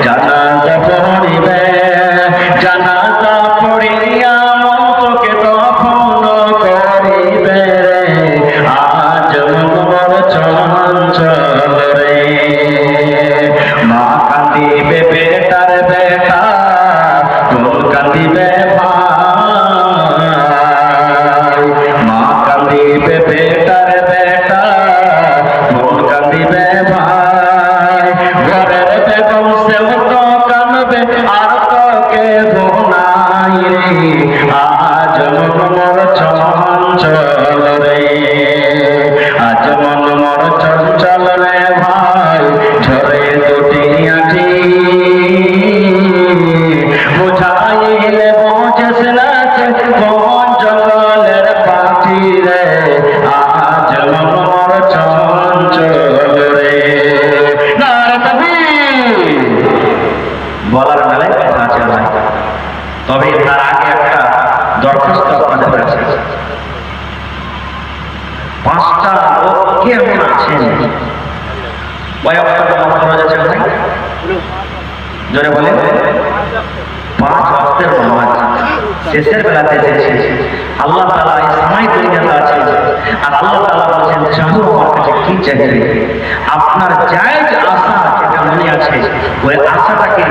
জানাজা পড়িবে জানাজা পড়িয়া মনকে দফন করিবে রে আজ মন চঞ্চল রে মা কাঁদিবে বেটার বেটা কোন কাঁদিবে ভাই মা কাঁদিবে বেটার বেটা কোন কাঁদিবে ভাই ঘরের বেগম সেও তো কাঁদবে আর তো কে নাই রে আজ মন চঞ্চল রে আজ মন চঞ্চল রে ভাই ঝরে দুটি আঁখি বুঝাইলে বোঝেস না কোন জঙ্গলের পাখি রে আজ মন চঞ্চল রে নারে তাকবীর বলার বেলায় কথা আছে ভাই তবে তার আগে একটা দরখাস্ত আপনাদের কাছে পাঁচটা লোক কেমন আছেন কয়েকটা নাম করা যাচ্ছে ভাই জোরে বলে 5 ওয়াক্তের নামাজ শেষের বেলাতে এসেছে আল্লাহ তাআলা এই সময় দুনিয়াতে আছে আর আল্লাহ তাআলা বলেন চাও আমার কাছে কি চাইবে আপনার জায়েজ আশা যেটা মনে আছে ওই আশাটাকে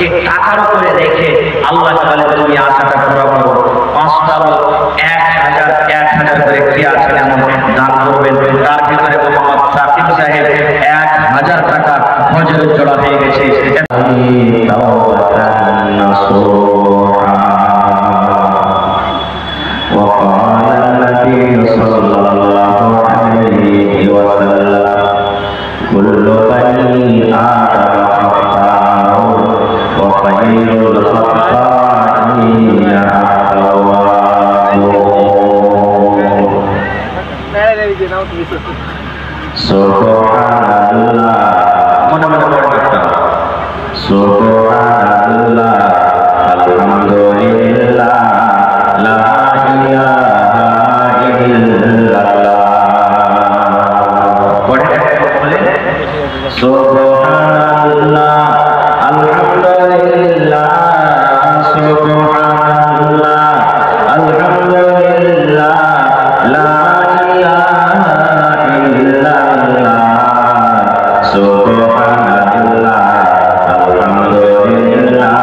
এক টাকার উপরে রেখে আল্লাহ তাআলা তুমি আশাটা পুরো করো 5টা লোক 1000 করে কি আছে এমন দান করবেন তার ভিতরে মোহাম্মদ সাকিব সাহেব 1000 টাকা হজরত জড়া হয়ে গেছে وقال النبي صلى الله عليه وسلم كل بني آدم خطاء وخير الخطائين Subhanallah Subhanallah Alhamdulillah La ilaha illallah Subhanallah Alhamdulillah Subhanallah Alhamdulillah La Subhanallah, Alhamdulillah,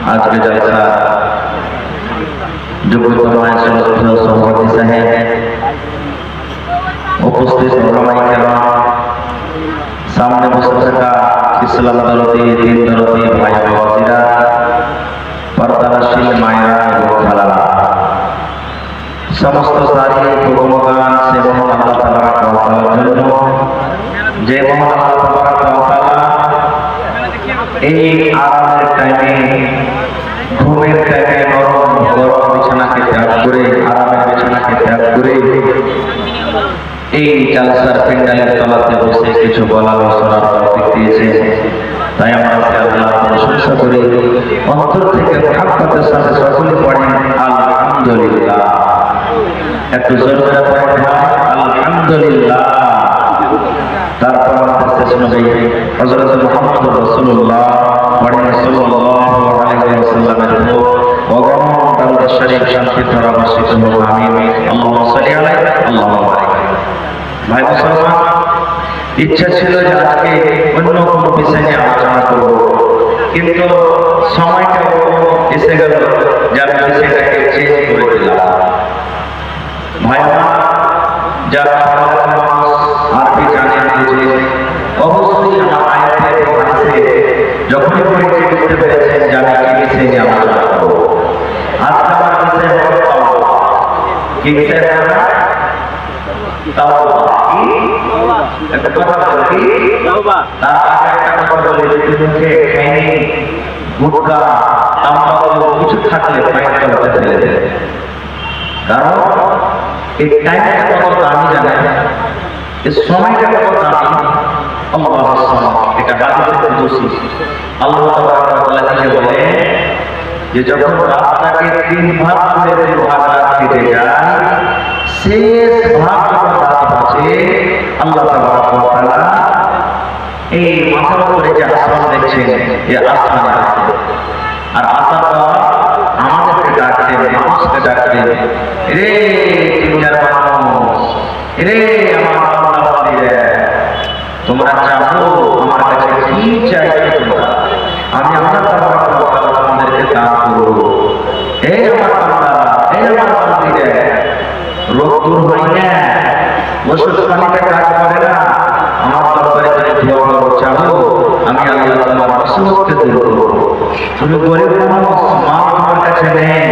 আজকে জলসা যোগ্যতম সভাপতি সাহেব, উপস্থিত ওলামায়ে কেরাম, সামনে বসে থাকা ইসলাম দরদি, দিন দরদি ভাই বাবাজিরা, পর্দানশীল মায়েরা এবং খালারা, সমস্ত সারি ভগবান সে মহান আল্লাহ তাবারক ওয়া তাআলার জন্য, যে মহান আল্লাহ তাবারক ওয়া তাআলা এই আরামের টাইমে, ঘুমের টাইমে নরম গরম বিছানাকে ত্যাগ করে, আরামের বিছানাকে ত্যাগ করে এই জালসার প্যান্ডেলের তলাতে বসে কিছু বলার ও শোনার তৌফিক দিয়েছে। তাই আমরা আল্লাহর প্রশংসা করি, অন্তর থেকে মুহাব্বতের সাথে সকলে পড়েন আলহামদুলিল্লাহ। একটু জোর করে পড়েন আলহামদুলিল্লাহ। তারপর আমাদের শেষ নবী হযরত মুহাম্মদ রাসূলুল্লাহ পড়েন সাল্লাল্লাহু আলাইহি ওয়াসাল্লামের উপর অগণন দরুদ শরীফ শান্তি ধারা বর্ষিত হোক, আমিন। আল্লাহুম্মা সাল্লি আলাইহি আল্লাহুম্মা বারিক। ভাই মুসলমান, ইচ্ছা ছিল যে আজকে অন্য কোনো বিষয় নিয়ে আলোচনা করব, কিন্তু সময়টা এসে গেল যে আমি বিষয়টাকে চেঞ্জ করে দিলাম। ভাই যারা আরবি জানেন, বুঝে অবশ্যই আমার আয়াতের হাদিসে যখনই পড়ে বুঝতে পেরেছেন যে আমি কি বিষয় নিয়ে আলোচনা করব। আজকে আমার বিষয় হলো তাওবা। কি বিষয় হবে? তাওবা। একটা কথা বলি, তার আগে একটা কথা বলি, মুখে খেয়ে গুটকা তামাকু কিছু থাকলে পাইতে হতে ফেলে দেবে। কারণ এই টাইমটা কত দামি জানেন, এই সময়টা কত দামি। এটা হাদিসে কুদসি আল্লাহ তাবারক ওয়া তাআলা কি বলে যে যখন রাতটাকে 3 ভাগ করে 2 ভাগ রাত কেটে যায়, শেষ ভাগ যখন রাত আছে, আল্লাহ তাবারক ওয়া তাআলা এই মাথার উপরে যে আসমান দেখছেন, এই আসমানে আছে, আর আল্লাহ আমাদেরকে ডাকছেন, মানুষকে ডাকছেন, রে দুনিয়ার মানুষ, রে আমার বান্দাবান্দিরা, তোমরা চাও আমার কাছে কি চাইছো তোমরা, আমি আল্লাহ তাবারক ওয়া তাআলা তোমাদেরকে দান করব। এই আমার বান্দারা, এই আমার বান্দিরা, রোগ দূর হয় না, ওষুধ পানিতে কাজ করে না, আমার দরবারে যদি দোয়া করো, চাও আমি আল্লাহ তোমার অসুখকে দূর করব। তুমি গরিব মানুষ, মা তোমার কাছে নেই,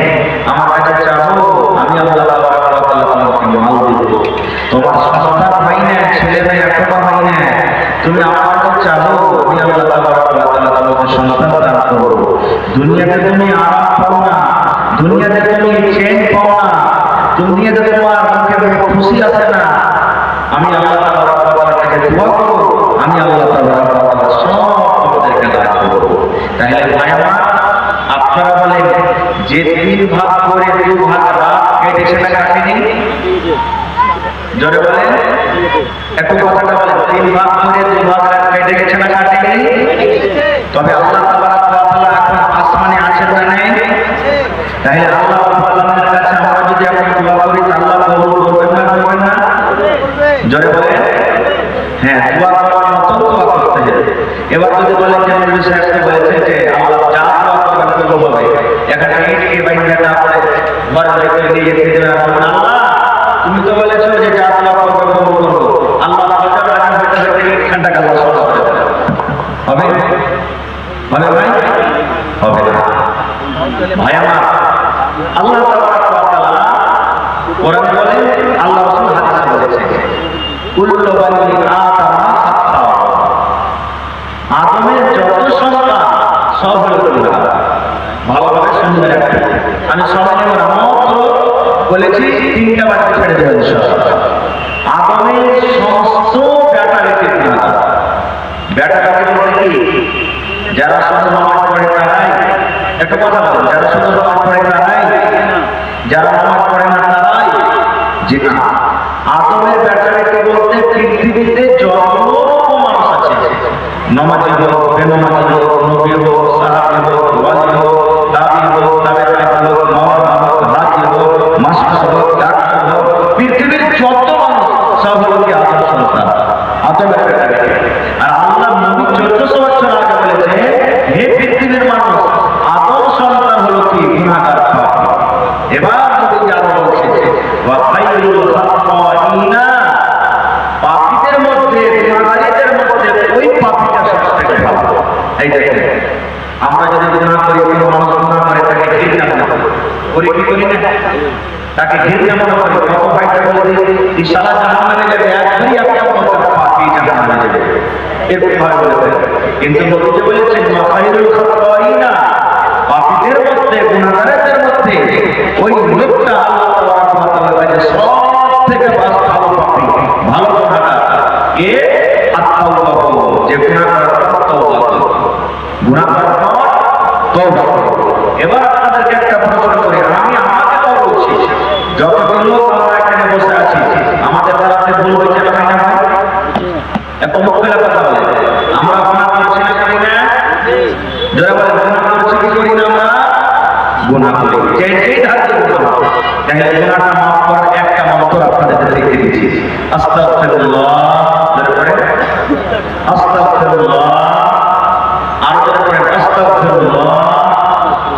আমার কাছে চাও আমি আল্লাহ তাবারক ওয়া তাআলা তোমাকে মাল দেব। তোমার সন্তান হয় না, ছেলে মেয়ে এখনো হয় না, তুমি আমার কাছে চাও আমি আল্লাহ তাবারক ওয়া তাআলা তোমাকে সন্তান দান করব। দুনিয়াতে তুমি আরাম পাও না, দুনিয়াতে তুমি চেন পাও না, দুনিয়াতে তোমার মুখে খুশি আসে না, আমি আল্লাহ তাবারক ওয়া তাআলার কাছে দোয়া করব, আমি আল্লাহ তাবারক ওয়া তাআলা সব তোমাদেরকে দান করব। তাহলে ভাই আমার, আপনারা বলেন যে 3 ভাগ করে 2 ভাগ রাত কেটেছে না কাটেনি? জোরে বলেন, একটু কথাটা বলেন, 3 ভাগ করে 2 ভাগ রাত কেটে গেছে না কাটেনি? তবে আল্লাহ তাবারক ওয়া তাআলা এখন আসমানে আছেন না নাই? তাহলে আল্লাহ তাআলার কাছে আমরা যদি এখন দোয়া করি, আল্লাহ কবুল করবেন না করবেন না? জোরে বলেন। হ্যাঁ, দোয়া করার মতো দোয়া করতে হবে। এবার যদি বলেন যে নবী সাহেব বলেছে যে আল্লাহ যা দোয়া করবেন কবুল হবে, এখানে এইদিকে বাইরে না পড়ে ঘর ভিতরে নিয়ে যেতে দেবেন, আল্লাহ তুমি তো বলেছো যে যা দোয়া করবে কবুল করবো, আল্লাহ হযরত আলী হতে ঘন্টা কাল সব করে দেবে, হবে হবে ভাই? হবে না ভাই আমার। আল্লাহ তাবারক ওয়া তাআলা কোরআন বলে, আল্লাহ রাসূল হাদিসে বলেছে, কুল্লু বানি আদম খাতা, আদমের যত সন্তান সব হলো গুনাহ। ভালোভাবে শুনবেন, আমি সময় নেব না, মাত্র বলেছি 3টা বাক্য ছেড়ে দেবেন। আদমের সমস্ত বেটা বেটি গুনাহ। বেটা বেটি বলে কি? যারা শুধু নামাজ পড়ে তারাই, একটা কথা বলেন, যারা শুধু নামাজ পড়ে তারাই, যারা নামাজ পড়ে না তারাই যে না। আদমের বেটা বেটি বলতে পৃথিবীতে যত মানুষ আছে, নামাজি হোক, বেনামাজি হোক, নবী হোক, সাহাবী হোক, ওয়ালি হোক, তাবি হোক, তাবেঈ হোক, মাওলানা হোক, হাজি হোক, মাস্টার হোক, ডাক্তার হোক, পৃথিবীর যত মানুষ সব হলো কি আদম সন্তান, আদমের বেটা বেটি। আর আল্লাহ নবী 1400 বছর আগে বলেছে, হে পৃথিবীর মানুষ, আদম তাকে ঘিরে মনে করে কত ভাইটা বলে এই সারা জাহান্নামে যাবে, একবারই আপনি বলছেন পাপি জাহান্নামে যাবে, এরকম ভাবে বলেছেন। কিন্তু নবীজি বলেছেন মাখাইরুল খাতাইনা, পাপীদের মধ্যে গুনাহগারদের মধ্যে ওই লোকটা আল্লাহ তাআলা কাছে সবথেকে ভালো পাপী, ভালো গুনাহগার কে? আত-তাওবাহ, যে গুনাহ করার পর তওবা করে, গুনাহ করার পর তওবা করে। এবার আপনাদেরকে একটা প্রশ্ন করি, আমি আমাকে তো বলছি, যতক্ষণ লোক আমরা এখানে বসে আছি আমাদের দ্বারাতে ভুল হয়েছে না হয় না? এত মুখেলা কথা বলে আমরা গুনাহ করছি না, করি না? যারা বলে গুনাহ করছি কি করি না? আমরা গুনাহ করি, যেই ধারকে গুনাহ। তাহলে গুনাহটা মাফ করার একটা মন্ত্র আপনাদের দেখে দিচ্ছি, আস্তাগফিরুল্লাহ। তারপরে আস্তাগফিরুল্লাহ, আর তারপরে আস্তাগফিরুল্লাহ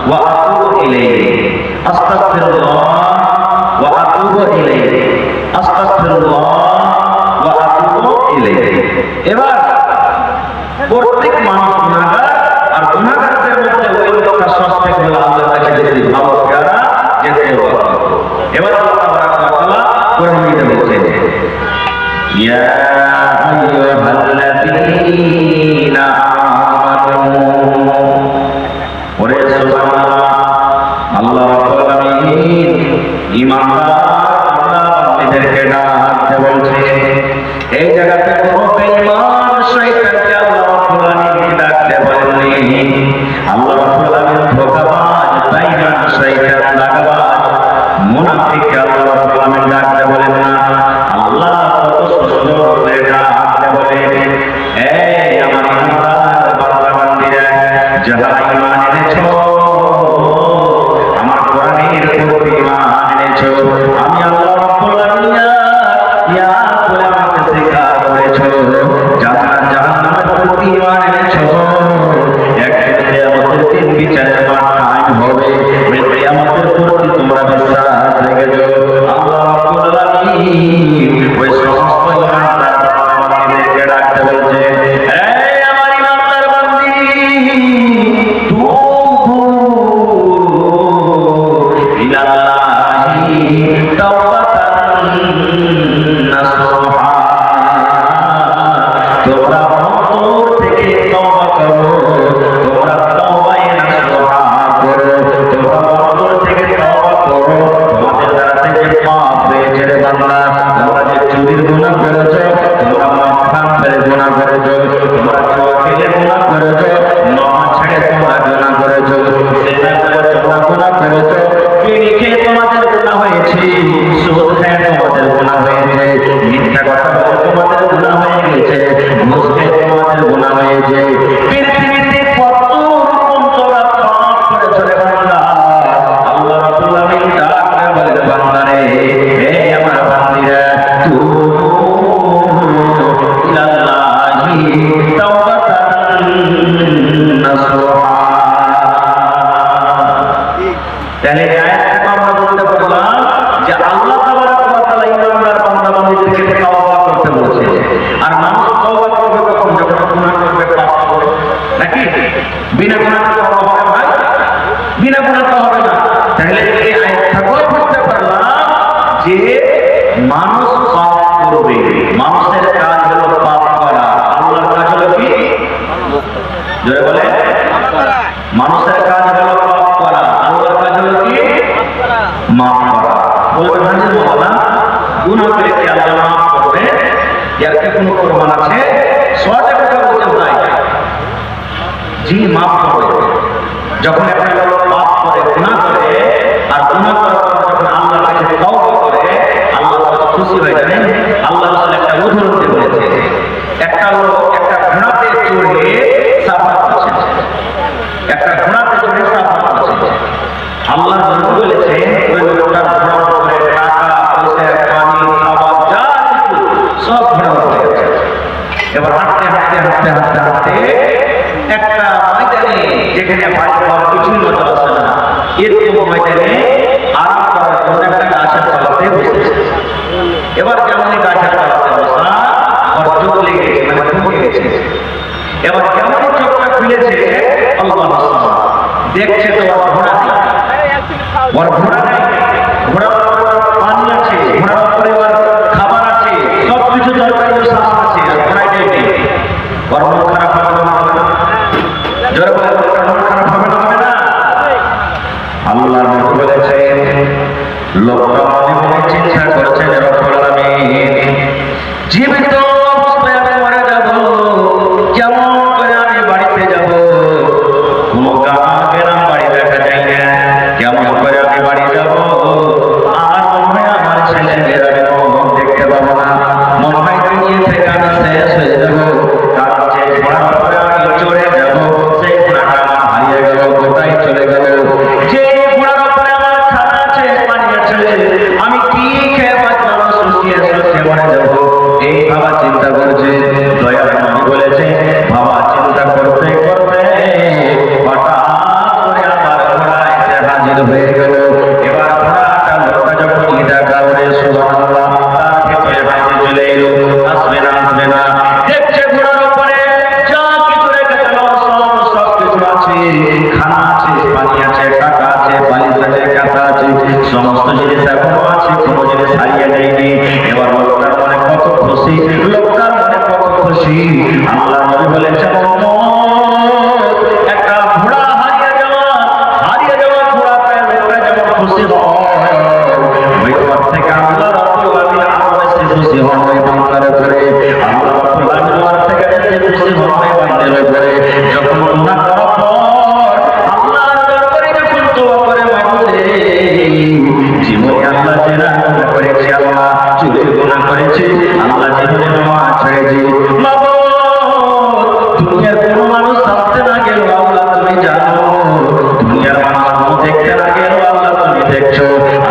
ওয়া আতুবু ইলাইহি, আস্তাগফিরুল্লাহ ওয়া আতুবু ইলাইহি, আস্তাগফিরুল্লাহ ওয়া আতুবু ইলাইহি। এবার প্রত্যেক মানুষ গুনাহগার, আর গুনাহগারদের মধ্যে ওই লোকটা সস্পেক হলো আল্লাহর কাছে যদি ভালো প্যারা যেতে হবে। এবার আল্লাহ তাআলা কোরআনে বলছেন, ইয়া আইয়ুহাল্লাযীনা আমানু, ওরে সুবহানাল্লাহ, আল্লাহ রাব্বুল আলামিন ঈমানদার আল্লাহ বান্দাদেরকে ডাকতে বলছে। এই জায়গাতে কোনো বেঈমান শয়তানকে আল্লাহ রাব্বুল আলামিন ডাকতে বলেননি। আল্লাহ রাব্বুল আলামিন ধোঁকাবাজ, বেঈমান, শয়তান, দাগাবাজ, মুনাফিককে আল্লাহ রাব্বুল আলামিন ডাকতে বলেন না। আল্লাহ কত সুন্দর করে ডাকতে বলেন, এই আমার ঈমানদার বান্দা বান্দীরা, যারা ঈমান এনেছো, আমার কোরআনের প্রতি ঈমান এনেছো, আমি আল্লাহ রাব্বুল আলামিন ইয়া বলে আমাকে স্বীকার করেছো, জান্নাত জাহান্নামের প্রতি ঈমান এনেছো, একদিন কিয়ামতের দিন বিচারের মাঠ কায়েম হবে, ওই কিয়ামতের প্রতি তোমরা বিশ্বাস রেখেছো। আল্লাহ রাব্বুল আলামিন ওই সমস্ত ঈমানদার বান্দাদেরকে ডাকতে বলছে, এই আমার ঈমানদার বান্দি, তুবু ইলাল্লাহি তাওবাতান নাসুহা, তোমরা অন্তর থেকে তওবা করো, তোমরা তওবায়ে নাসুহা করো, তোমরা অন্তর থেকে তওবা করো। তোমাদের দ্বারা থেকে পাপ হয়েছে রে বান্দা, তোমরা যে চুরির গুনাহ করেছো, তোমরা মদ ফেলে গুনাহ করেছো, তোমরা জুয়া খেলে গুনাহ করেছো, নামাজ ছেড়ে তোমরা গুনাহ করেছো, জিনা করে তোমরা গুনাহ করেছো, বিড়ি খেয়ে তোমাদের গুনাহ হয়েছে, সুদ খেয়ে তোমাদের গুনাহ হয়েছে, মিথ্যা কথা বলে তোমাদের গুনাহ হয়ে গেছে, ঘুষ খেয়ে তোমাদের গুনাহ হয়েছে। পৃথিবীতে কত রকম তোমরা পাপ করেছো রে বান্দা। আল্লাহ রাব্বুল আলামিন ডাকতে বলে, বান্দারে, হে আমার বান্দিরা, তুবু ইলাল্লাহি তাওবাতান নাসুহা। তাহলে এই আয়াত থেকে আমরা বলতে পারলাম যে আল্লাহ তাবারক ওয়া তাআলা ঈমানদার বান্দা বান্দীদেরকে তওবা করতে বলছে। আর মানুষ তওবা করবে কখন? যখন গুনাহ করবে, পাপ করবে, নাকি? বিনা গুনাহে তওবা হবে ভাই? বিনা গুনাহে তো হবে না। তাহলে এই আয়াত থেকেও বুঝতে পারলাম যে মানুষ পাপ করবে, মানুষের কাজ হলো পাপ করা, আল্লাহর কাজ হলো কি? জোরে বলে, মানুষের কাজ হলো পাপ করা, আল্লাহর কাজ হলো কি? মাফ করা। বলবেন হাজির মাওলানা, গুনাহ করে কি আল্লাহ মাফ করবে? এর কি কোনো প্রমাণ আছে? সহজে কথা বলছেন ভাই, জি মাফ করবে। যখন একটা লোক পাপ করে, গুনাহ করে, আর গুনাহ করার পর যখন আল্লাহর কাছে তওবা করে, আল্লাহ তাআলা খুশি হয়ে যান। আল্লাহ রাসূল একটা উদাহরণ দিয়ে বলেছে, একটা লোক একটা ঘোড়াতে চড়ে সাফার করছে, একটা ঘোড়াতে চড়ে সাফার করছে। আল্লাহ নবী বলেছেন, ওই লোকটার ঘোড়ার উপরে টাকা, পয়সা, পানি, খাবার যা কিছু সব ঘোড়ার উপরে আছে। এবার হাঁটতে হাঁটতে হাঁটতে হাঁটতে হাঁটতে একটা ময়দানে, যেখানে বাড়ি ঘর কিছুই নজর আসে না, এরকম ময়দানে আরাম করার জন্য একটা গাছের তলাতে বসেছে। এবার যেমন গাছের তলাতে বসা, ওর চোখ লেগে গেছে, মানে ঢুকে গেছে। এবার কেমন চোখটা খুলেছে, আল্লাহ দেখছে তো ওর ঘোড়া নেই, ওর ঘোড়া নেই। কর্ম খারাপ হবে না, জোরে বলে কর্ম খারাপ হবে না। আল্লাহ নবী বলেছেন লোকটা মনে মনে চিন্তা করছেন রব্বুল আলামিন জীবিত অবস্থায় আমি মরে যাব, কেমন করে আমি বাড়িতে যাব, কোনো গ্রাম বাড়ি দেখা যায় না, কেমন করে আমি বাড়ি যাব, আর মনে হয় আমার ছেলেদের আমি দেখতে পাবো না, মনে হয় দুনিয়া থেকে আমি শেষ হয়ে যাব, কারণ যে ঘোড়ার উপরে আমি চড়ে যাব সেই ঘোড়াটা আমার হারিয়ে গেল, কোথায় চলে গেল, যে ঘোড়ার উপরে আমার খাতা আছে পানি আছে, আমি কি খেয়ে বাঁচবো, শুকিয়ে শুকিয়ে মরে যাব, এই ভাবা চিন্তা করছে। দয়ার নবী বলেছে ভাবা চিন্তা করতে করতে হঠাৎ করে আমার ঘোড়া এসে হাজির হয়ে গেল। এবার ঘোড়াটা লোকটা যখন দেখা করে সুবহানাল্লাহ তার ভেতরে হাজির চলে এলো, আসবে না দেখছে ঘোড়ার উপরে যা কিছু রেখেছিল সব কিছু আছে, খানা আছে, পানি আছে, টাকা আছে, বালিশ আছে, কাঁথা আছে, সমস্ত জিনিস এখনো আছে, কোনো জিনিস হারিয়ে যায়নি। এবার লোকটার মনে কত খুশি, লোকটার মনে কত খুশি। আল্লাহ নবী বলেছেন একটা ঘোড়া হারিয়ে যাওয়া ঘোড়া পায় লোকটা যেমন খুশি হয়, ওই পর থেকে আল্লাহ রাব্বুল আলামিন আরো বেশি খুশি হন ওই বান্দার উপরে। আল্লাহ রাব্বুল আলামিন ওর থেকে বেশি খুশি হন ওই বান্দার উপরে। যখন গুনাহ করার পর আল্লাহর দরবারে যখন দোয়া করে মাওলানা জীবনে আল্লাহ জেনা গুনাহ করেছি, আল্লাহ চুরি গুনাহ করেছি, আল্লাহ জীবনে নামাজ ছেড়েছি, দুনিয়ার কোনো মানুষ আসতে না গেল আল্লাহ তুমি জানো, দুনিয়ার মানুষ দেখতে না গেল আল্লাহ তুমি দেখছো,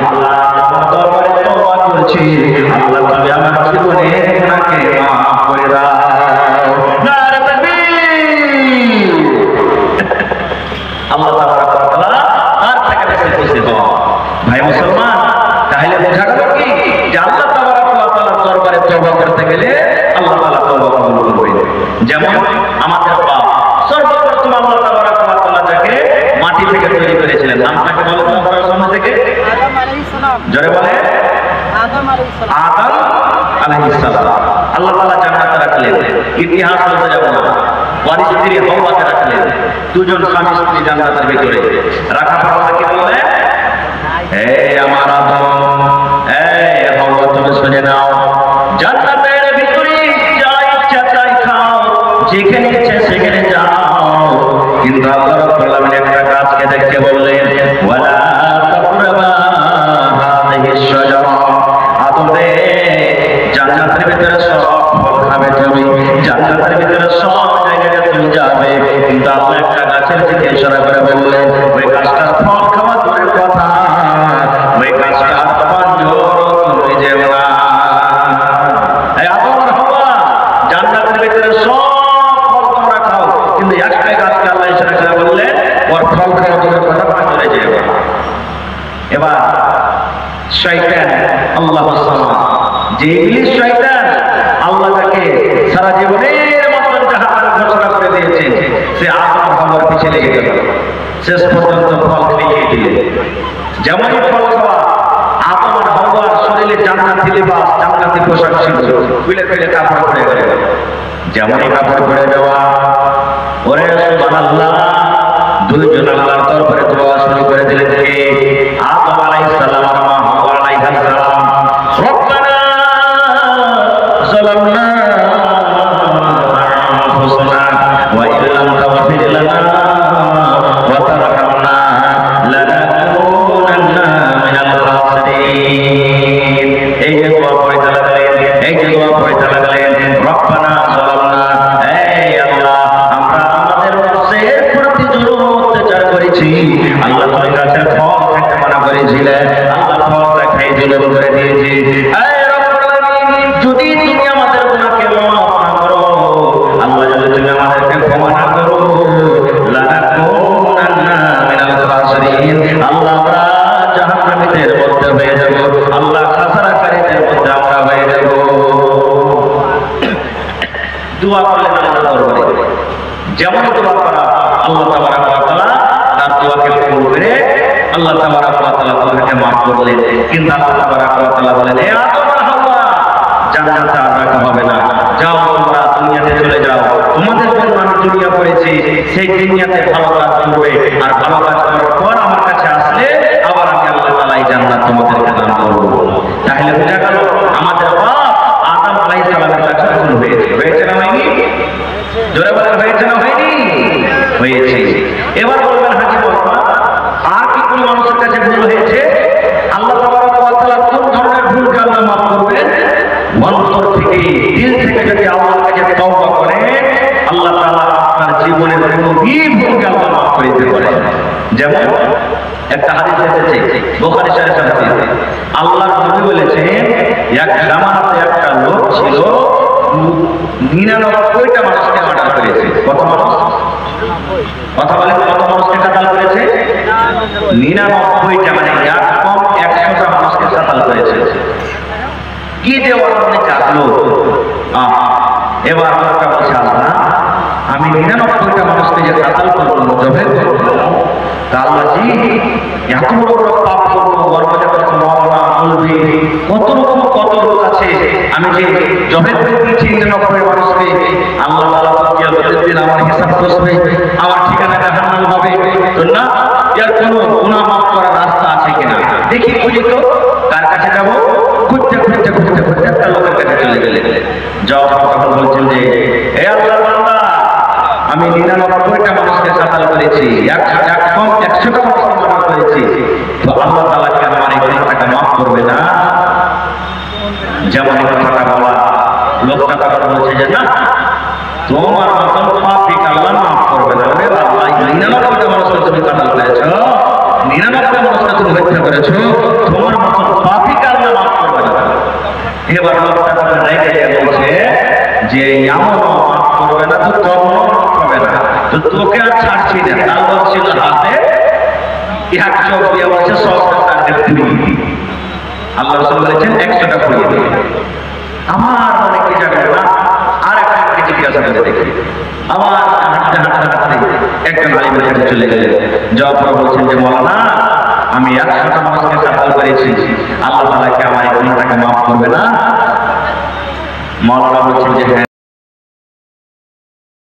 আল্লাহ তোমার দরবারে তওবা করছি, আল্লাহ তুমি আমার জীবনের গুনাহকে মাফ করে দাও। নারে তাকবীর। আল্লাহ তাবারক ওয়া তাআলা তার থেকে বেশি খুশি হন। ভাই মুসলমান, তাহলে বোঝা গেল কি যে আল্লাহ তাবারক ওয়া তাআলার দরবারে তওবা করতে গেলে আল্লাহ তাআলা তওবা কবুল করবেন। যেমন আমাদের বাপ সর্বপ্রথম আল্লাহ তাবারক ওয়া তাআলা যাকে মাটি থেকে তৈরি করেছিলেন, নামটাকে বলেন তো আপনারা সামনে থেকে, আদম আলাইহিস সালাম, জোরে বলে আদম আলাইহিস সালাম। আল্লাহ তাআলা জান্নাতে রাখলেন, ইতিহাস বলতে যাব না, ওয়ার স্ত্রী হাওয়াকে রাখলেন, দুজন স্বামী স্ত্রী জান্নাতের ভিতরে রাখার পর কি বললেন, হে আমার আদম, হে হাওয়া তুমি শুনে নাও, জান্নাতের ভিতরে যা ইচ্ছা তাই খাও, যেখানে ইচ্ছা সেখানে যাও, কিন্তু আল্লাহ রাব্বুল আলামিন একটা গাছকে দেখতে বললেন ওয়ালা তাকরাবা হাযিহিশ শাজারা, আদম রে জান্নাতের ভিতরে সব ফল খাবে তুমি, জান্নাতের ভিতরে সব জায়গায় তুমি যাবে, কিন্তু আল্লাহ একটা গাছের দিকে ইশারা করে বললেন ওই গাছটার ফল খাওয়া দূরের কথা, ওই গাছটার পাঞ্জর তুমি যেও না। এই আদম আর হাওয়া জান্নাতের ভিতরে সব ফল তোমরা খাও, কিন্তু একটা গাছকে আল্লাহ ইশারা করে বললেন ওর ফল খাওয়া দূরের কথা, পাঞ্জরে যেও না। এবার শয়তান আল্লাহু সামাদ, যে ইবলিস শয়তান আল্লাহ তাকে সারা জীবনের মতন জাহান্নামের ঘোষণা করে দিয়েছে, সে আদম আর হাওয়ার পিছে লেগে গেল, শেষ পর্যন্ত ফল খেয়ে দিলেন। যেমনই ফল খাওয়া, আদম আর হাওয়ার শরীরে জান্নাতি লিবাস, জান্নাতি পোশাক ছিল, খুলে ফেলে কাপড় পরে গেল। যেমনই কাপড় পরে দেওয়া, ওরে সুবহানাল্লাহ, দুইজন আল্লাহর দরবারে দোয়া শুরু করে দিলেন, কে আদম আলাইহিস সালাম আর মা হাওয়া আলাইহিস সালাম, রব্বানা যালামনা আনফুসানা ওয়া ইল্লাম তাগফির লানা ওয়া তারহামনা লানাকুনান্না মিনাল খাসিরিন। এই যে দোয়া পড়তে লাগলেন, রব্বানা যালামনা, এই আল্লাহ আমরা আমাদের নফসের প্রতি জুলুম অত্যাচার করেছি, আল্লাহ তুমি গাছের ফল খেতে মানা করেছিলেন, আল্লাহ ফলটা খেয়ে জুলুম করে দিয়েছি, এই রব্বুল আলামিন যদি তুমি আমাদের গুনাহকে মাফ না করো, আল্লাহ যদি তুমি আমাদেরকে ক্ষমা না করো, লানাকুনান্না মিনাল খাসিরিন, আল্লাহ আমরা জাহান্নামীদের মধ্যে হয়ে যাব, আল্লাহ খাসারাকারীদের মধ্যে আমরা হয়ে যাব। দোয়া করলেন আল্লাহর দরবারে, যেমন দোয়া করা আল্লাহ তাবারক ওয়া তাআলা তার দোয়াকে কবুল করে আল্লাহ তাবারক ওয়া তাআলা তাকে মাফ করলেন। কিন্তু আল্লাহ তাবারক ওয়া তাআলা বলেন, হে আদম আর হাওয়া, জান্নাতে আর রাখা হবে না। যাও তোমরা দুনিয়াতে চলে যাও, তোমাদের জন্য আমি দুনিয়া করেছি, সেই দুনিয়াতে ভালো কাজ করবে, আর ভালো কাজ করার পর আমার কাছে আসলে আবার আমি আল্লাহ তাআলা এই জান্নাত তোমাদেরকে দান করব। তাহলে বোঝা গেল আমাদের বাপ আদম আলাইহিস সালামের কাছে ভুল হয়েছে, হয়েছে না হয়নি? জোরে বলেন, হয়েছে না হয়নি? হয়েছে। এবার বলবেন হাজি বাবা, আর কি কোন মানুষের কাছে ভুল হয়েছে? আল্লাহ তাবারক ওয়া তাআলা কোন ধরনের ভুলকে আল্লাহ মাফ করবেন? অন্তর থেকে, দিল থেকে যদি আল্লাহর কাছে তওবা করে, আল্লাহ তাআলা আপনার জীবনের কোনো ভুলকে আল্লাহ মাফ করে দিতে পারে। যেমন একটা হাদিস এসেছে বুখারী শরীফে, আল্লাহর নবী বলেছেন এক জামানাতে একটা লোক ছিল 99টা মানুষকে মার্ডার করেছে। কত মানুষ? কথা বলেন, কত মানুষকে কাতাল করেছে? 99টা, মানে এক কম 100টা মানুষকে কাতাল করেছে। কি দেওয়ার মনে চাকলো? এবার লোকটা বলছে, আল্লাহ আমি 99টা মানুষকে যে কাতাল করবো, জবে করবো, আল্লাহজি এত বড় বড় পাপ করবো, বরবাদে কত মাওলানা বলবি, কত লোক আছে, আমি যে জবে করে দিয়েছি 99 মানুষকে, আল্লাহ তাআলা কিয়ামতের দিন আমার হিসাব করবে, আমার ঠিকানা জাহান্নাম হবে। তো না, এর কোনো গুনাহ মাফ করার রাস্তা আছে কিনা দেখি, খুঁজি তো। কার কাছে যাবো? খুঁজতে একটা লোকের কাছে চলে গেলেন। যাওয়ার তখন বলছেন যে, হে আল্লাহর বান্দা, আমি 99টা মানুষকে কাতাল করেছি, এক কম 100টা মানুষকে মার্ডার করেছি, তো আল্লাহ তাআলা কি আমার এই গুনাহটাকে মাফ করবে না? যেমন কথাটা বলা, লোকটা তখন বলছে যে, না, তোমার মতন পাপীকে আল্লাহ মাফ করবে না। ওরে আল্লাহ, 99টা মানুষকে তুমি কাতাল করেছো, 99টা মানুষকে তুমি হত্যা করেছো, তোমার মতন পাপীকে আল্লাহ মাফ করবে না। এবার লোকটা তখন রেগে বলছে যে, এমনও মাফ করবে না তো তমনও মাফ হবে না, তো তোকে আর ছাড়ছি না। তার বলছিল হাতে এক চোখ দিয়ে বলছে 100টা টার্গেট পুড়িয়ে দিই। আল্লাহ রাসূল বলেছেন 100টা পুড়িয়ে দিই। আমার মনে কি যাবে না, আর একটা জিজ্ঞাসা করে দেখি। আমার হাঁটতে একজন আলিমের কাছে চলে গেলেন, যাওয়ার পর বলছেন যে, মাওলানা আমি 100টা মানুষকে কাতাল করেছি, আল্লাহ তাআলা কি আমার এই গুনাহটাকে মাফ করবে না? মাওলানা বলছেন যে, হ্যাঁ